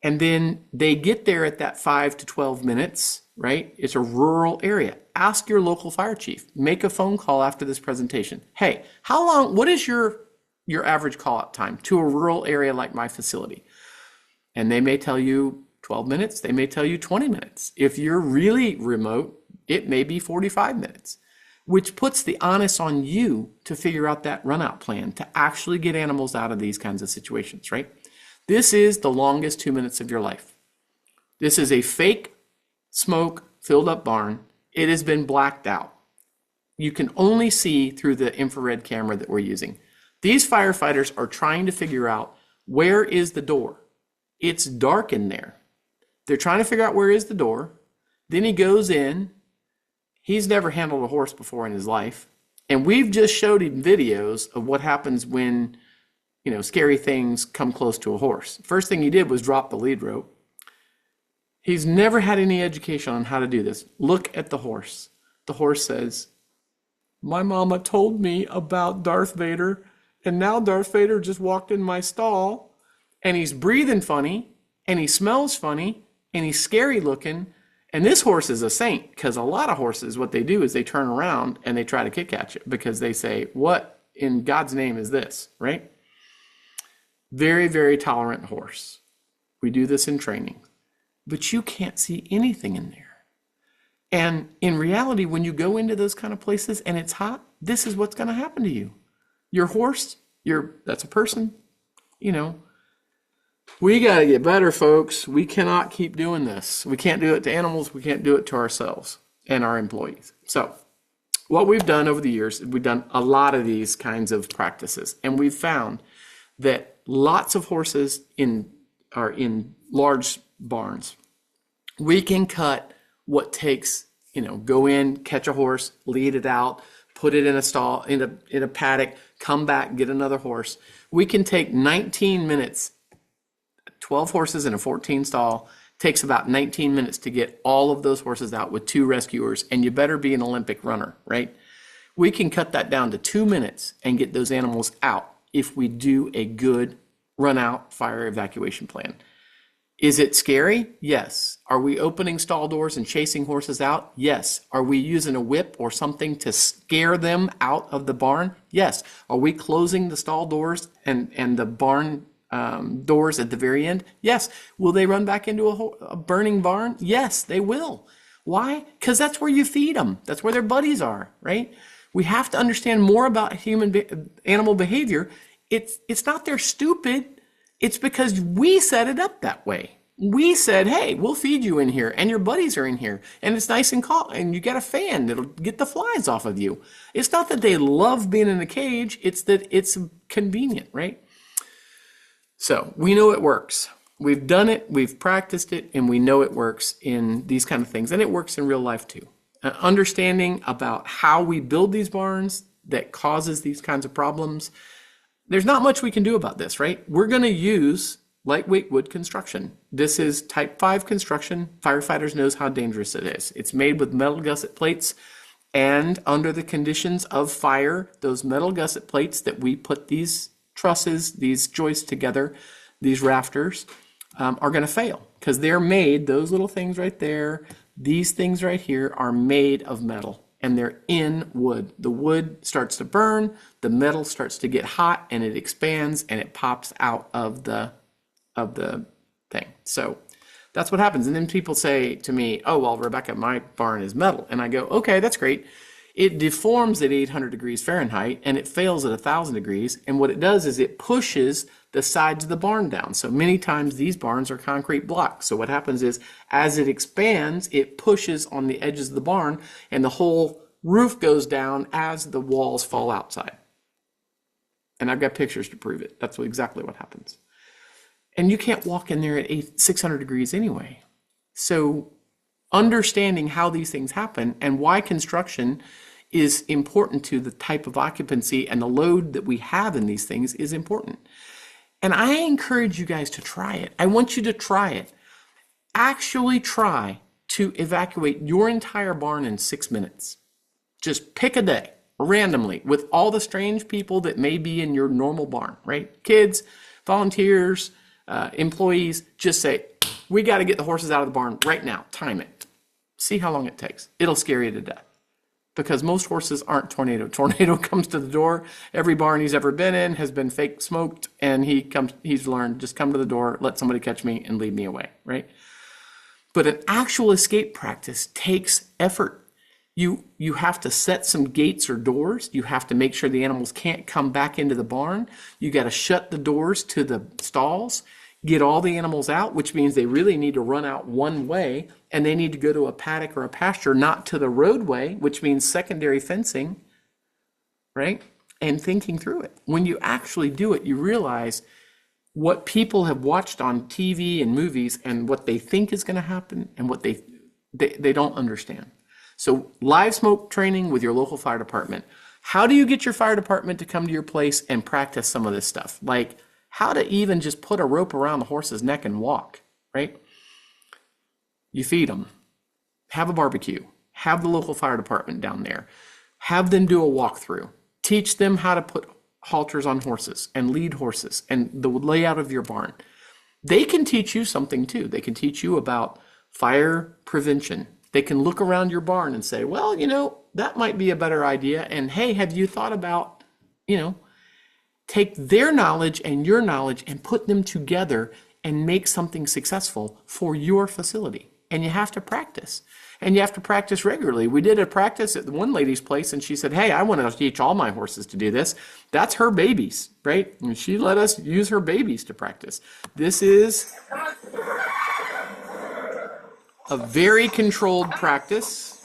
And then they get there at that 5 to 12 minutes, right? It's a rural area. Ask your local fire chief. Make a phone call after this presentation. Hey, what is your average call out time to a rural area like my facility? And they may tell you 12 minutes, they may tell you 20 minutes. If you're really remote, it may be 45 minutes, which puts the onus on you to figure out that run out plan to actually get animals out of these kinds of situations, right? This is the longest 2 minutes of your life. This is a fake smoke filled up barn. It has been blacked out. You can only see through the infrared camera that we're using. These firefighters are trying to figure out where is the door. It's dark in there. They're trying to figure out where is the door. Then he goes in. He's never handled a horse before in his life. And we've just showed him videos of what happens when, scary things come close to a horse. First thing he did was drop the lead rope. He's never had any education on how to do this. Look at the horse. The horse says, "My mama told me about Darth Vader, and now Darth Vader just walked in my stall, and he's breathing funny, and he smells funny, and he's scary looking. And this horse is a saint, because a lot of horses, what they do is they turn around and they try to kick at you because they say, what in God's name is this, right? Very, very tolerant horse. We do this in training, but you can't see anything in there. And in reality, when you go into those kind of places and it's hot, this is what's going to happen to you. Your horse, that's a person, you know. We got to get better, folks. We cannot keep doing this. We can't do it to animals. We can't do it to ourselves and our employees. So what we've done over the years, we've done a lot of these kinds of practices, and we've found that lots of horses are in large barns. We can cut what takes, go in, catch a horse, lead it out, put it in a stall, in a paddock, come back, get another horse. We can take 19 minutes, 12 horses in a 14 stall, takes about 19 minutes to get all of those horses out with 2 rescuers, and you better be an Olympic runner, right? We can cut that down to 2 minutes and get those animals out if we do a good run out fire evacuation plan. Is it scary? Yes. Are we opening stall doors and chasing horses out? Yes. Are we using a whip or something to scare them out of the barn? Yes. Are we closing the stall doors and the barn doors at the very end? Yes. Will they run back into a burning barn? Yes, they will. Why? Because that's where you feed them. That's where their buddies are, right? We have to understand more about animal behavior. It's not they're stupid. It's because we set it up that way. We said, hey, we'll feed you in here, and your buddies are in here, and it's nice and cold, and you got a fan that'll get the flies off of you. It's not that they love being in a cage, it's that it's convenient, right? So we know it works. We've done it, we've practiced it, and we know it works in these kind of things, and it works in real life too. Understanding about how we build these barns that causes these kinds of problems. There's not much we can do about this, right? We're going to use lightweight wood construction. This is type 5 construction. Firefighters knows how dangerous it is. It's made with metal gusset plates, and under the conditions of fire, those metal gusset plates that we put these trusses, these joists together, these rafters, are going to fail because they're made, those little things right there, these things right here are made of metal. And they're in wood. The wood starts to burn, the metal starts to get hot, and it expands and it pops out of the thing. So that's what happens. And then people say to me, oh, well, Rebecca, my barn is metal. And I go, okay, that's great. It deforms at 800 degrees Fahrenheit and it fails at 1,000 degrees. And what it does is it pushes the sides of the barn down. So many times these barns are concrete blocks. So what happens is as it expands, it pushes on the edges of the barn and the whole roof goes down as the walls fall outside. And I've got pictures to prove it. That's exactly what happens. And you can't walk in there at 600 degrees anyway. So understanding how these things happen and why construction is important to the type of occupancy and the load that we have in these things is important. And I encourage you guys to try it. I want you to try it. Actually try to evacuate your entire barn in 6 minutes. Just pick a day randomly with all the strange people that may be in your normal barn, right? Kids, volunteers, employees, just say, we got to get the horses out of the barn right now. Time it. See how long it takes. It'll scare you to death. Because most horses aren't Tornado. Tornado comes to the door. Every barn he's ever been in has been fake smoked, and he's learned, just come to the door, let somebody catch me and lead me away, right? But an actual escape practice takes effort. You have to set some gates or doors. You have to make sure the animals can't come back into the barn. You got to shut the doors to the stalls, get all the animals out, which means they really need to run out one way, and they need to go to a paddock or a pasture, not to the roadway, which means secondary fencing, right? And thinking through it. When you actually do it, you realize what people have watched on TV and movies and what they think is going to happen and what they don't understand. So live smoke training with your local fire department. How do you get your fire department to come to your place and practice some of this stuff? Like how to even just put a rope around the horse's neck and walk, right? You feed them, have a barbecue, have the local fire department down there, have them do a walkthrough, teach them how to put halters on horses and lead horses and the layout of your barn. They can teach you something too. They can teach you about fire prevention. They can look around your barn and say, well, that might be a better idea. And hey, have you thought about, you know, take their knowledge and your knowledge and put them together and make something successful for your facility. And you have to practice. And you have to practice regularly. We did a practice at the one lady's place, and she said, hey, I want to teach all my horses to do this. That's her babies, right? And she let us use her babies to practice. This is a very controlled practice.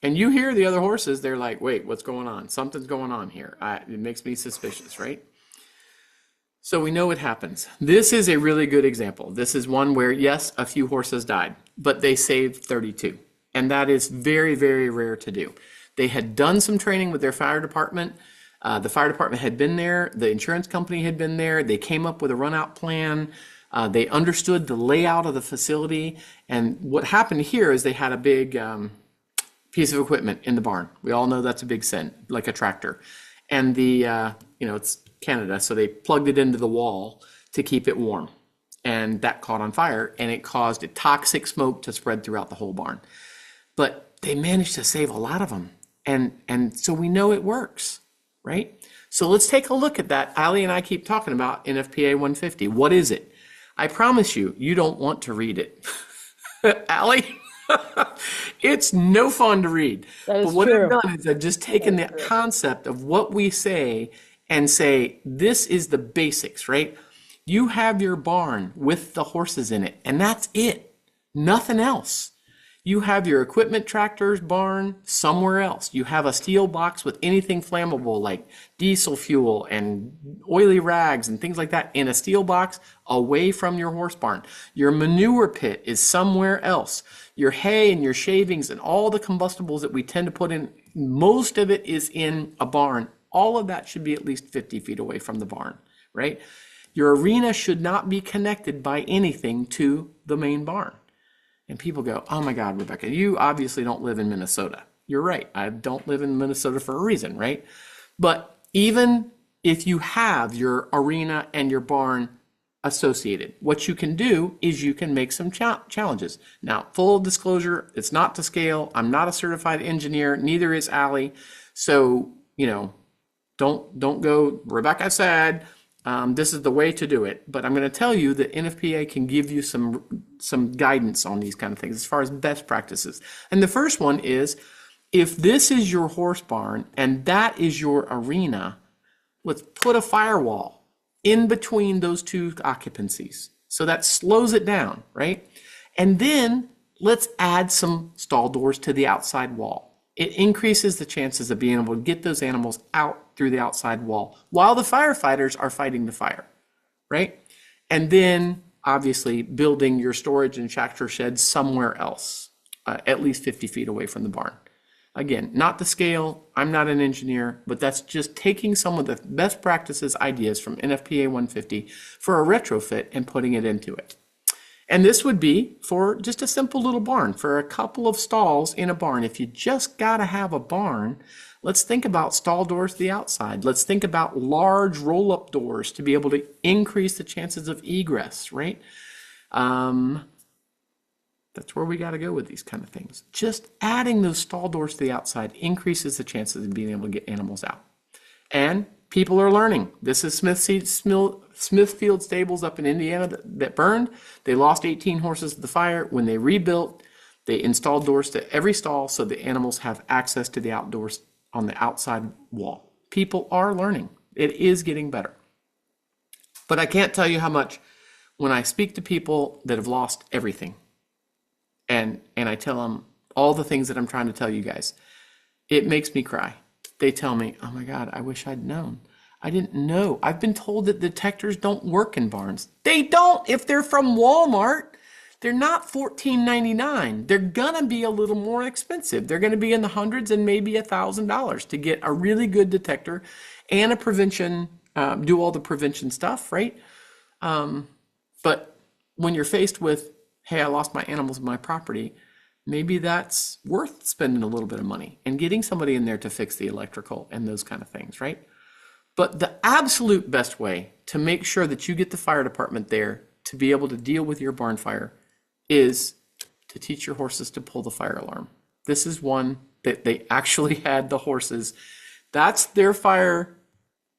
And you hear the other horses, they're like, wait, what's going on? Something's going on here. It makes me suspicious, right? So we know it happens. This is a really good example. This is one where, yes, a few horses died, but they saved 32. And that is very, very rare to do. They had done some training with their fire department. The fire department had been there. The insurance company had been there. They came up with a run-out plan. They understood the layout of the facility. And what happened here is they had a big piece of equipment in the barn. We all know that's a big sin, like a tractor. And it's Canada, so they plugged it into the wall to keep it warm. And that caught on fire, and it caused a toxic smoke to spread throughout the whole barn. But they managed to save a lot of them. And so we know it works, right? So let's take a look at that. Ali and I keep talking about NFPA 150. What is it? I promise you, you don't want to read it. Ali? It's no fun to read. But what I've done is I've just taken the concept of what we say and say, this is the basics, right? You have your barn with the horses in it, and that's it. Nothing else. You have your equipment tractor's barn somewhere else. You have a steel box with anything flammable like diesel fuel and oily rags and things like that in a steel box away from your horse barn. Your manure pit is somewhere else. Your hay and your shavings and all the combustibles that we tend to put in, most of it is in a barn. All of that should be at least 50 feet away from the barn, right? Your arena should not be connected by anything to the main barn. And people go, oh my God, Rebecca, you obviously don't live in Minnesota. You're right. I don't live in Minnesota for a reason, right? But even if you have your arena and your barn associated, what you can do is you can make some challenges. Now, full disclosure, it's not to scale. I'm not a certified engineer. Neither is Ali. So, don't go, Rebecca said, this is the way to do it. But I'm going to tell you that NFPA can give you some guidance on these kind of things as far as best practices. And the first one is, if this is your horse barn and that is your arena, let's put a firewall in between those two occupancies. So that slows it down, right? And then let's add some stall doors to the outside wall. It increases the chances of being able to get those animals out through the outside wall while the firefighters are fighting the fire, right? And then obviously building your storage and tractor sheds somewhere else, at least 50 feet away from the barn. Again, not the scale. I'm not an engineer, but that's just taking some of the best practices ideas from NFPA 150 for a retrofit and putting it into it. And this would be for just a simple little barn, for a couple of stalls in a barn. If you just got to have a barn, let's think about stall doors to the outside. Let's think about large roll-up doors to be able to increase the chances of egress, right? That's where we got to go with these kind of things. Just adding those stall doors to the outside increases the chances of being able to get animals out. And people are learning. This is Smithfield Stables up in Indiana that burned. They lost 18 horses to the fire. When they rebuilt, they installed doors to every stall so the animals have access to the outdoors on the outside wall. People are learning. It is getting better. But I can't tell you how much when I speak to people that have lost everything and I tell them all the things that I'm trying to tell you guys, it makes me cry. They tell me, oh my God, I wish I'd known. I didn't know. I've been told that detectors don't work in barns. They don't if they're from Walmart. They're not $14.99. They're gonna be a little more expensive. They're gonna be in the hundreds and maybe $1,000 to get a really good detector and a prevention, do all the prevention stuff, right? But when you're faced with, hey, I lost my animals on my property, maybe that's worth spending a little bit of money and getting somebody in there to fix the electrical and those kind of things, right? But the absolute best way to make sure that you get the fire department there to be able to deal with your barn fire is to teach your horses to pull the fire alarm. This is one that they actually had the horses. That's their fire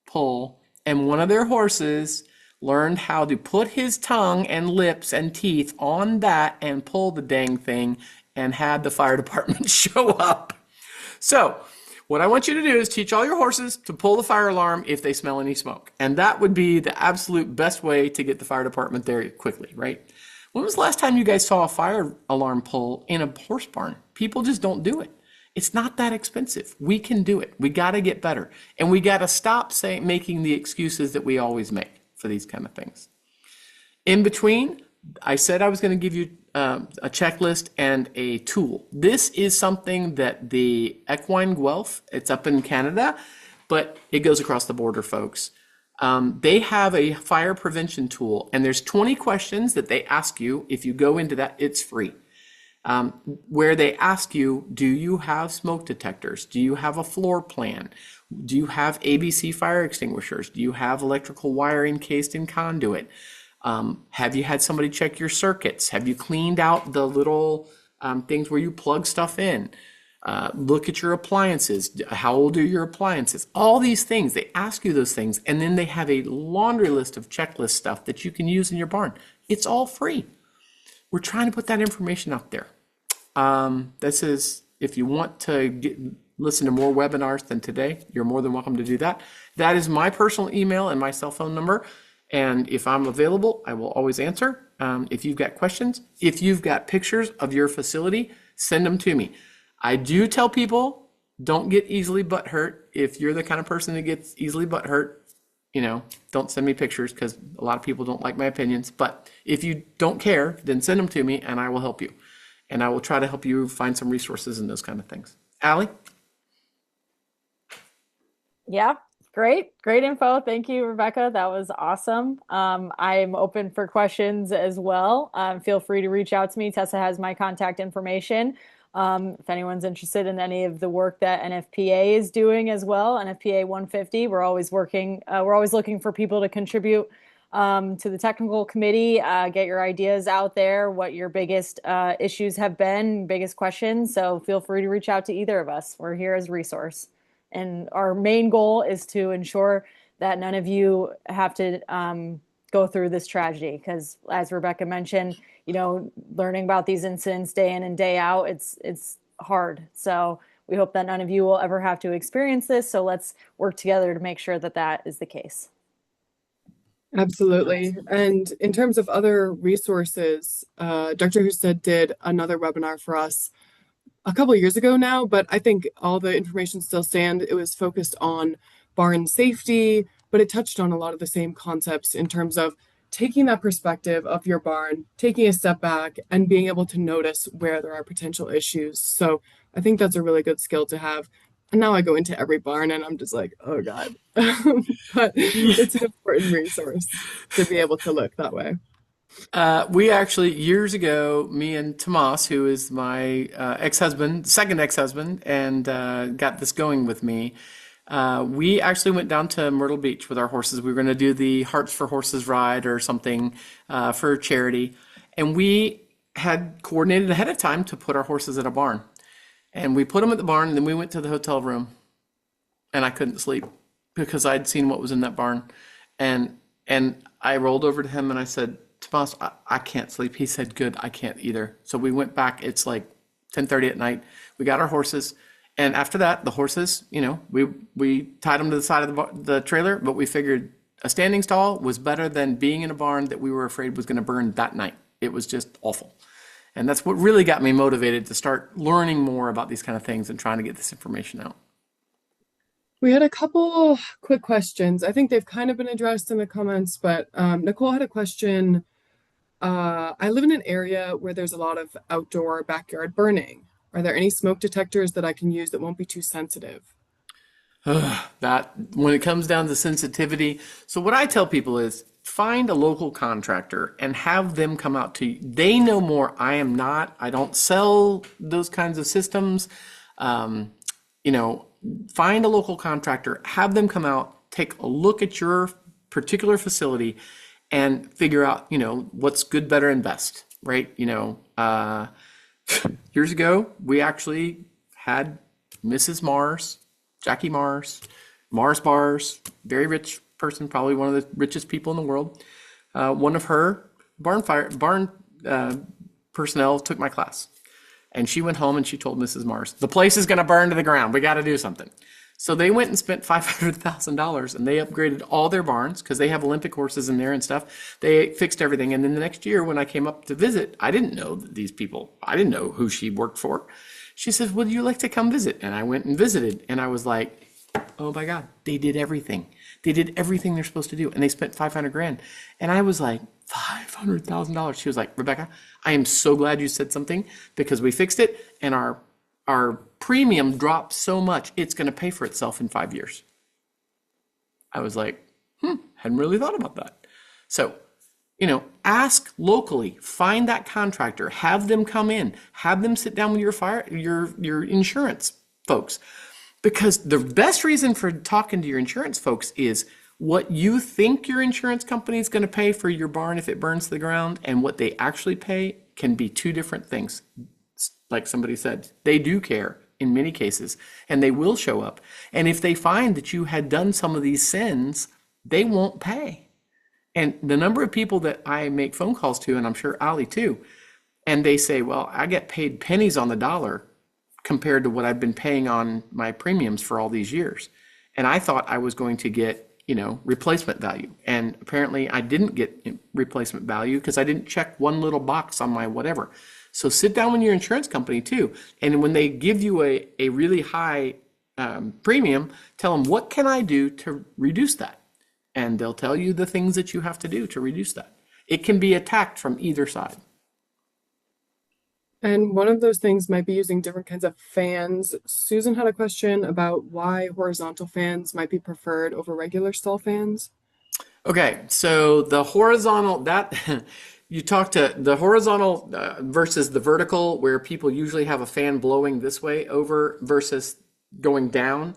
pull. And one of their horses learned how to put his tongue and lips and teeth on that and pull the dang thing and had the fire department show up. So what I want you to do is teach all your horses to pull the fire alarm if they smell any smoke. And that would be the absolute best way to get the fire department there quickly, right? When was the last time you guys saw a fire alarm pull in a horse barn? People just don't do it. It's not that expensive. We can do it. We got to get better. And we got to stop making the excuses that we always make for these kind of things. In between, I said I was going to give you a checklist and a tool. This is something that the Equine Guelph, it's up in Canada, but it goes across the border, folks. They have a fire prevention tool, and there's 20 questions that they ask you. If you go into that, it's free. Where they ask you, do you have smoke detectors? Do you have a floor plan? Do you have ABC fire extinguishers? Do you have electrical wire encased in conduit? Have you had somebody check your circuits? Have you cleaned out the little things where you plug stuff in? Look at your appliances. How old are your appliances? All these things, they ask you those things, and then they have a laundry list of checklist stuff that you can use in your barn. It's all free. We're trying to put that information out there. This is, if you want to listen to more webinars than today, you're more than welcome to do that. That is my personal email and my cell phone number. And if I'm available, I will always answer. If you've got questions, if you've got pictures of your facility, send them to me. I do tell people, don't get easily butthurt. If you're the kind of person that gets easily butthurt, don't send me pictures because a lot of people don't like my opinions. But if you don't care, then send them to me and I will help you. And I will try to help you find some resources and those kind of things. Allie? Yeah, great info. Thank you, Rebecca. That was awesome. I'm open for questions as well. Feel free to reach out to me. Tessa has my contact information. If anyone's interested in any of the work that NFPA is doing as well, NFPA 150, we're always looking for people to contribute to the technical committee, get your ideas out there, what your biggest issues have been, biggest questions. So feel free to reach out to either of us. We're here as a resource. And our main goal is to ensure that none of you have to go through this tragedy. Because as Rebecca mentioned, learning about these incidents day in and day out, it's hard. So we hope that none of you will ever have to experience this. So let's work together to make sure that that is the case. Absolutely. And in terms of other resources, Dr. Husted did another webinar for us a couple of years ago now, but I think all the information still stands. It was focused on barn safety, but it touched on a lot of the same concepts in terms of taking that perspective of your barn, taking a step back and being able to notice where there are potential issues. So I think that's a really good skill to have. And now I go into every barn and I'm just like, oh God. But it's an important resource to be able to look that way. We actually, years ago, me and Tomas, who is my second ex-husband, and got this going with me, we actually went down to Myrtle Beach with our horses. We were going to do the Hearts for Horses ride or something for charity. And we had coordinated ahead of time to put our horses in a barn. And we put them at the barn, and then we went to the hotel room, and I couldn't sleep because I'd seen what was in that barn. And I rolled over to him and I said, Tomas, I can't sleep. He said, good, I can't either. So we went back. It's like 10:30 at night. We got our horses. And after that, the horses, we tied them to the side of the trailer, but we figured a standing stall was better than being in a barn that we were afraid was going to burn that night. It was just awful. And that's what really got me motivated to start learning more about these kind of things and trying to get this information out. We had a couple quick questions. I think they've kind of been addressed in the comments, but Nicole had a question. I live in an area where there's a lot of outdoor backyard burning. Are there any smoke detectors that I can use that won't be too sensitive? That when it comes down to sensitivity. So what I tell people is find a local contractor and have them come out to you. They know more. I am not. I don't sell those kinds of systems. You know, find a local contractor, have them come out, take a look at your particular facility and figure out, you know, what's good, better, and best, right? You know, years ago, we actually had Mrs. Mars, Jackie Mars, Mars Bars, very rich person, probably one of the richest people in the world. One of her barn personnel took my class. And she went home and she told Mrs. Mars, the place is going to burn to the ground. We got to do something. So they went and spent $500,000 and they upgraded all their barns because they have Olympic horses in there and stuff. They fixed everything. And then the next year when I came up to visit, I didn't know these people. I didn't know who she worked for. She says, would you like to come visit? And I went and visited and I was like, oh my God, they did everything. They did everything they're supposed to do. And they spent 500 grand. And I was like, $500,000. She was like, Rebecca, I am so glad you said something because we fixed it and our premium dropped so much, it's going to pay for itself in 5 years. I was like, hadn't really thought about that. So, you know, ask locally, find that contractor, have them come in, have them sit down with your insurance folks. Because the best reason for talking to your insurance folks is what you think your insurance company is going to pay for your barn if it burns to the ground and what they actually pay can be two different things. Like somebody said, they do care in many cases and they will show up. And if they find that you had done some of these sins, they won't pay. And the number of people that I make phone calls to, and I'm sure Ali too, and they say, well, I get paid pennies on the dollar compared to what I've been paying on my premiums for all these years. And I thought I was going to get, you know, replacement value. And apparently I didn't get replacement value because I didn't check one little box on my whatever. So sit down with your insurance company too. And when they give you a really high premium, tell them, what can I do to reduce that? And they'll tell you the things that you have to do to reduce that. It can be attacked from either side. And one of those things might be using different kinds of fans. Susan had a question about why horizontal fans might be preferred over regular stall fans. Okay, so the horizontal, that you talk to the horizontal versus the vertical, where people usually have a fan blowing this way over versus going down,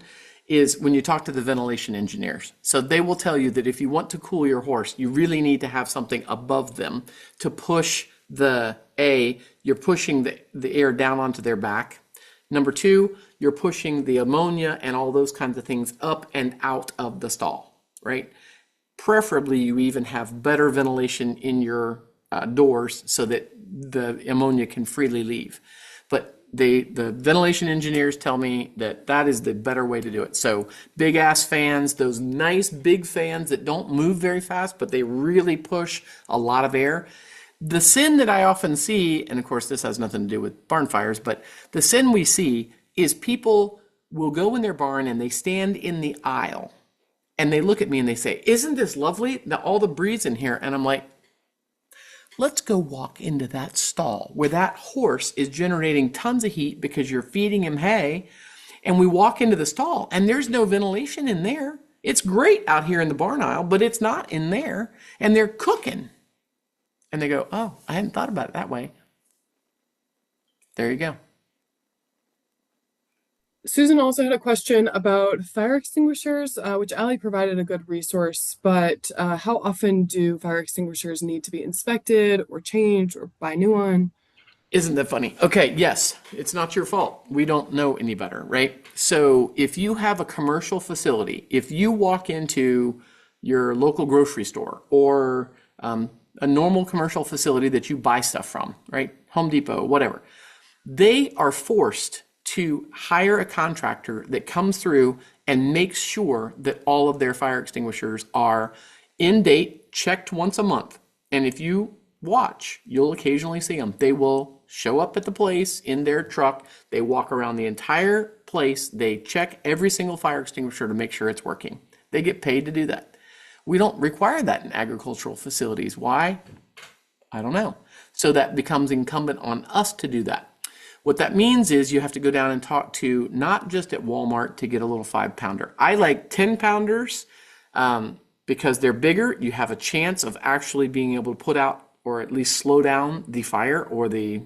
is when you talk to the ventilation engineers. So they will tell you that if you want to cool your horse, you really need to have something above them to push you're pushing the air down onto their back. Number two, you're pushing the ammonia and all those kinds of things up and out of the stall, right? Preferably, you even have better ventilation in your doors so that the ammonia can freely leave. But the ventilation engineers tell me that is the better way to do it. So big ass fans, those nice big fans that don't move very fast, but they really push a lot of air. The sin that I often see, and of course this has nothing to do with barn fires, but the sin we see is people will go in their barn and they stand in the aisle and they look at me and they say, isn't this lovely? All the breeze in here. And I'm like, let's go walk into that stall where that horse is generating tons of heat because you're feeding him hay. And we walk into the stall and there's no ventilation in there. It's great out here in the barn aisle, but it's not in there. And they're cooking. And they go, oh, I hadn't thought about it that way. There you go. Susan also had a question about fire extinguishers, which Ali provided a good resource, but how often do fire extinguishers need to be inspected or changed or buy a new one? Isn't that funny? Okay, yes, it's not your fault. We don't know any better, right? So if you have a commercial facility, if you walk into your local grocery store or a normal commercial facility that you buy stuff from, right? Home Depot, whatever. They are forced to hire a contractor that comes through and makes sure that all of their fire extinguishers are in date, checked once a month. And if you watch, you'll occasionally see them. They will show up at the place in their truck. They walk around the entire place. They check every single fire extinguisher to make sure it's working. They get paid to do that. We don't require that in agricultural facilities. Why? I don't know. So that becomes incumbent on us to do that. What that means is you have to go down and talk to, not just at Walmart to get a little 5-pounder. I like 10-pounders. Because they're bigger, you have a chance of actually being able to put out or at least slow down the fire or the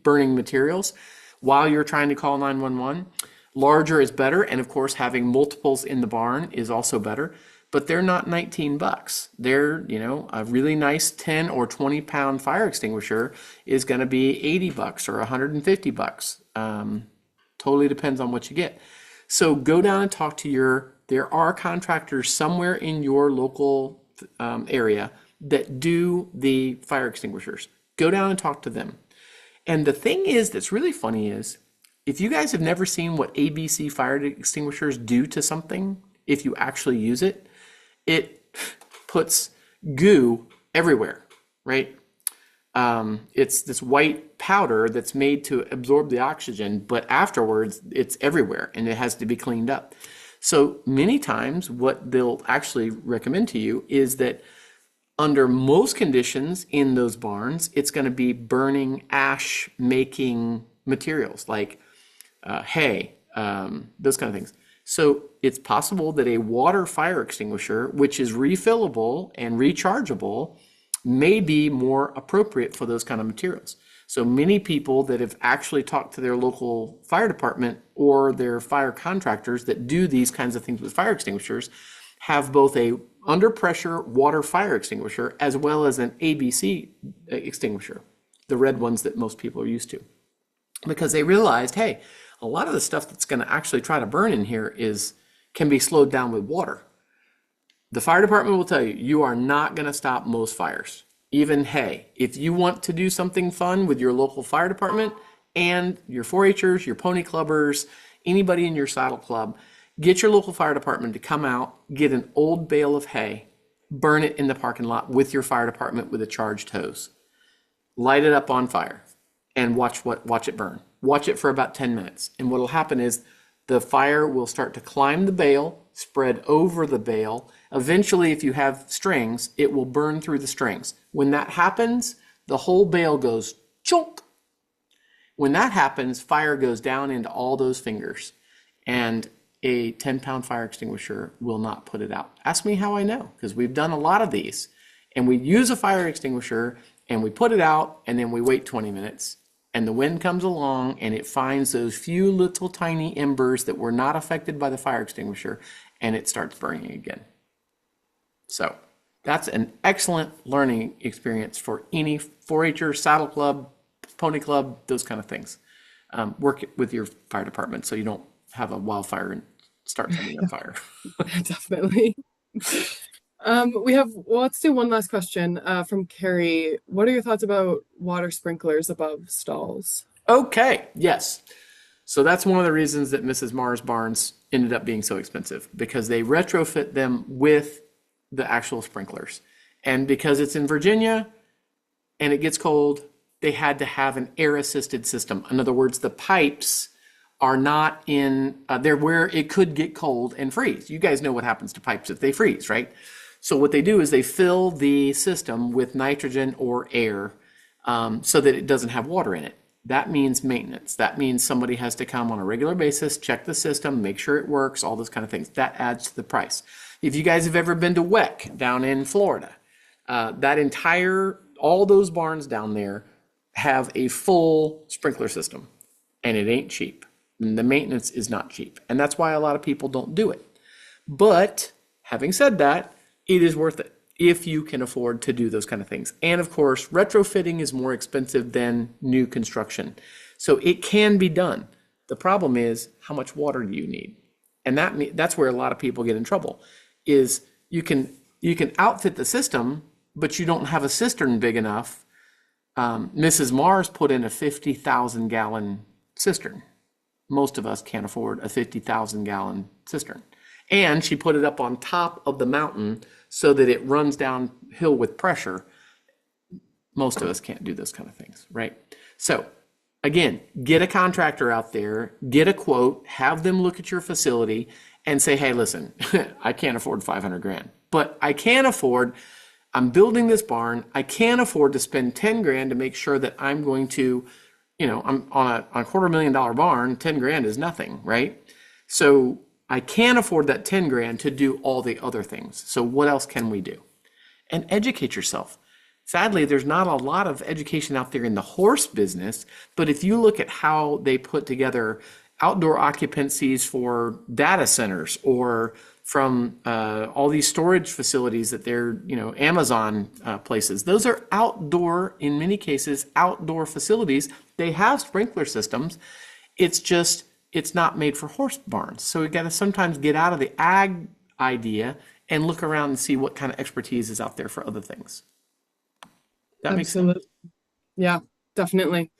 burning materials while you're trying to call 911. Larger is better, and of course having multiples in the barn is also better, but they're not 19 bucks. They're, a really nice 10 or 20 pound fire extinguisher is going to be 80 bucks or 150 bucks. Totally depends on what you get. So go down and talk to there are contractors somewhere in your local area that do the fire extinguishers. Go down and talk to them. And the thing is that's really funny is, if you guys have never seen what ABC fire extinguishers do to something, if you actually use it, it puts goo everywhere, right? It's this white powder that's made to absorb the oxygen, but afterwards it's everywhere and it has to be cleaned up. So many times what they'll actually recommend to you is that under most conditions in those barns, it's going to be burning ash making materials like hay, those kind of things. So it's possible that a water fire extinguisher, which is refillable and rechargeable, may be more appropriate for those kind of materials. So many people that have actually talked to their local fire department or their fire contractors that do these kinds of things with fire extinguishers have both a under pressure water fire extinguisher as well as an ABC extinguisher, the red ones that most people are used to, because they realized, hey, a lot of the stuff that's going to actually try to burn in here can be slowed down with water. The fire department will tell you, you are not going to stop most fires. Even hay. If you want to do something fun with your local fire department and your 4-H'ers, your pony clubbers, anybody in your saddle club, get your local fire department to come out, get an old bale of hay, burn it in the parking lot with your fire department with a charged hose. Light it up on fire and watch it burn. Watch it for about 10 minutes. And what will happen is the fire will start to climb the bale, spread over the bale. Eventually, if you have strings, it will burn through the strings. When that happens, the whole bale goes chunk. When that happens, fire goes down into all those fingers, and a 10-pound fire extinguisher will not put it out. Ask me how I know, because we've done a lot of these. And we use a fire extinguisher, and we put it out, and then we wait 20 minutes. And the wind comes along, and it finds those few little tiny embers that were not affected by the fire extinguisher, and it starts burning again. So that's an excellent learning experience for any 4-H'er, saddle club, pony club, those kind of things. Work with your fire department so you don't have a wildfire and start something on fire. Definitely. Let's do one last question from Carrie. What are your thoughts about water sprinklers above stalls? Okay, yes. So that's one of the reasons that Mrs. Marr's barns ended up being so expensive, because they retrofit them with the actual sprinklers. And because it's in Virginia and it gets cold, they had to have an air-assisted system. In other words, the pipes are not they're where it could get cold and freeze. You guys know what happens to pipes if they freeze, right? So what they do is they fill the system with nitrogen or air so that it doesn't have water in it. That means maintenance. That means somebody has to come on a regular basis, check the system, make sure it works, all those kind of things. That adds to the price. If you guys have ever been to WEC down in Florida, all those barns down there have a full sprinkler system, and it ain't cheap. And the maintenance is not cheap. And that's why a lot of people don't do it. But having said that, it is worth it if you can afford to do those kind of things. And of course, retrofitting is more expensive than new construction. So it can be done. The problem is, how much water do you need? And that's where a lot of people get in trouble, is you can outfit the system, but you don't have a cistern big enough. Mrs. Mars put in a 50,000 gallon cistern. Most of us can't afford a 50,000 gallon cistern. And she put it up on top of the mountain so that it runs downhill with pressure. Most of us can't do those kind of things, right? So again, get a contractor out there, get a quote, have them look at your facility and say, hey, listen, I can't afford 500 grand, but I'm building this barn. I can't afford to spend 10 grand to make sure that I'm going to, I'm on a $250,000 barn, 10 grand is nothing, right? So I can't afford that 10 grand to do all the other things. So what else can we do? And educate yourself. Sadly, there's not a lot of education out there in the horse business, but if you look at how they put together outdoor occupancies for data centers or from all these storage facilities that they're, Amazon places, those are outdoor, in many cases, outdoor facilities. They have sprinkler systems. It's just, it's not made for horse barns. So we got to sometimes get out of the ag idea and look around and see what kind of expertise is out there for other things. That makes sense. Absolutely. Yeah, definitely.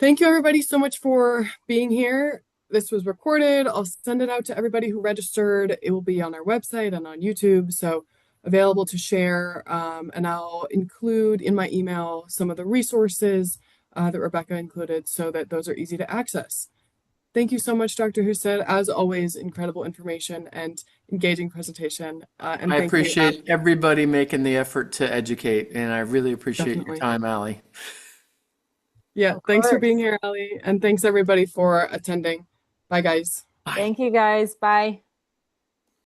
Thank you, everybody, so much for being here. This was recorded. I'll send it out to everybody who registered. It will be on our website and on YouTube, so available to share. And I'll include in my email some of the resources that Rebecca included so that those are easy to access. Thank you so much, Dr. Husted. As always, incredible information and engaging presentation. And I thank you, appreciate everybody making the effort to educate, and I really appreciate your definitely. time, Allie. Yeah, Of thanks for course. being here, Allie. And thanks everybody for attending. Bye, guys. Bye. Thank you guys. Bye.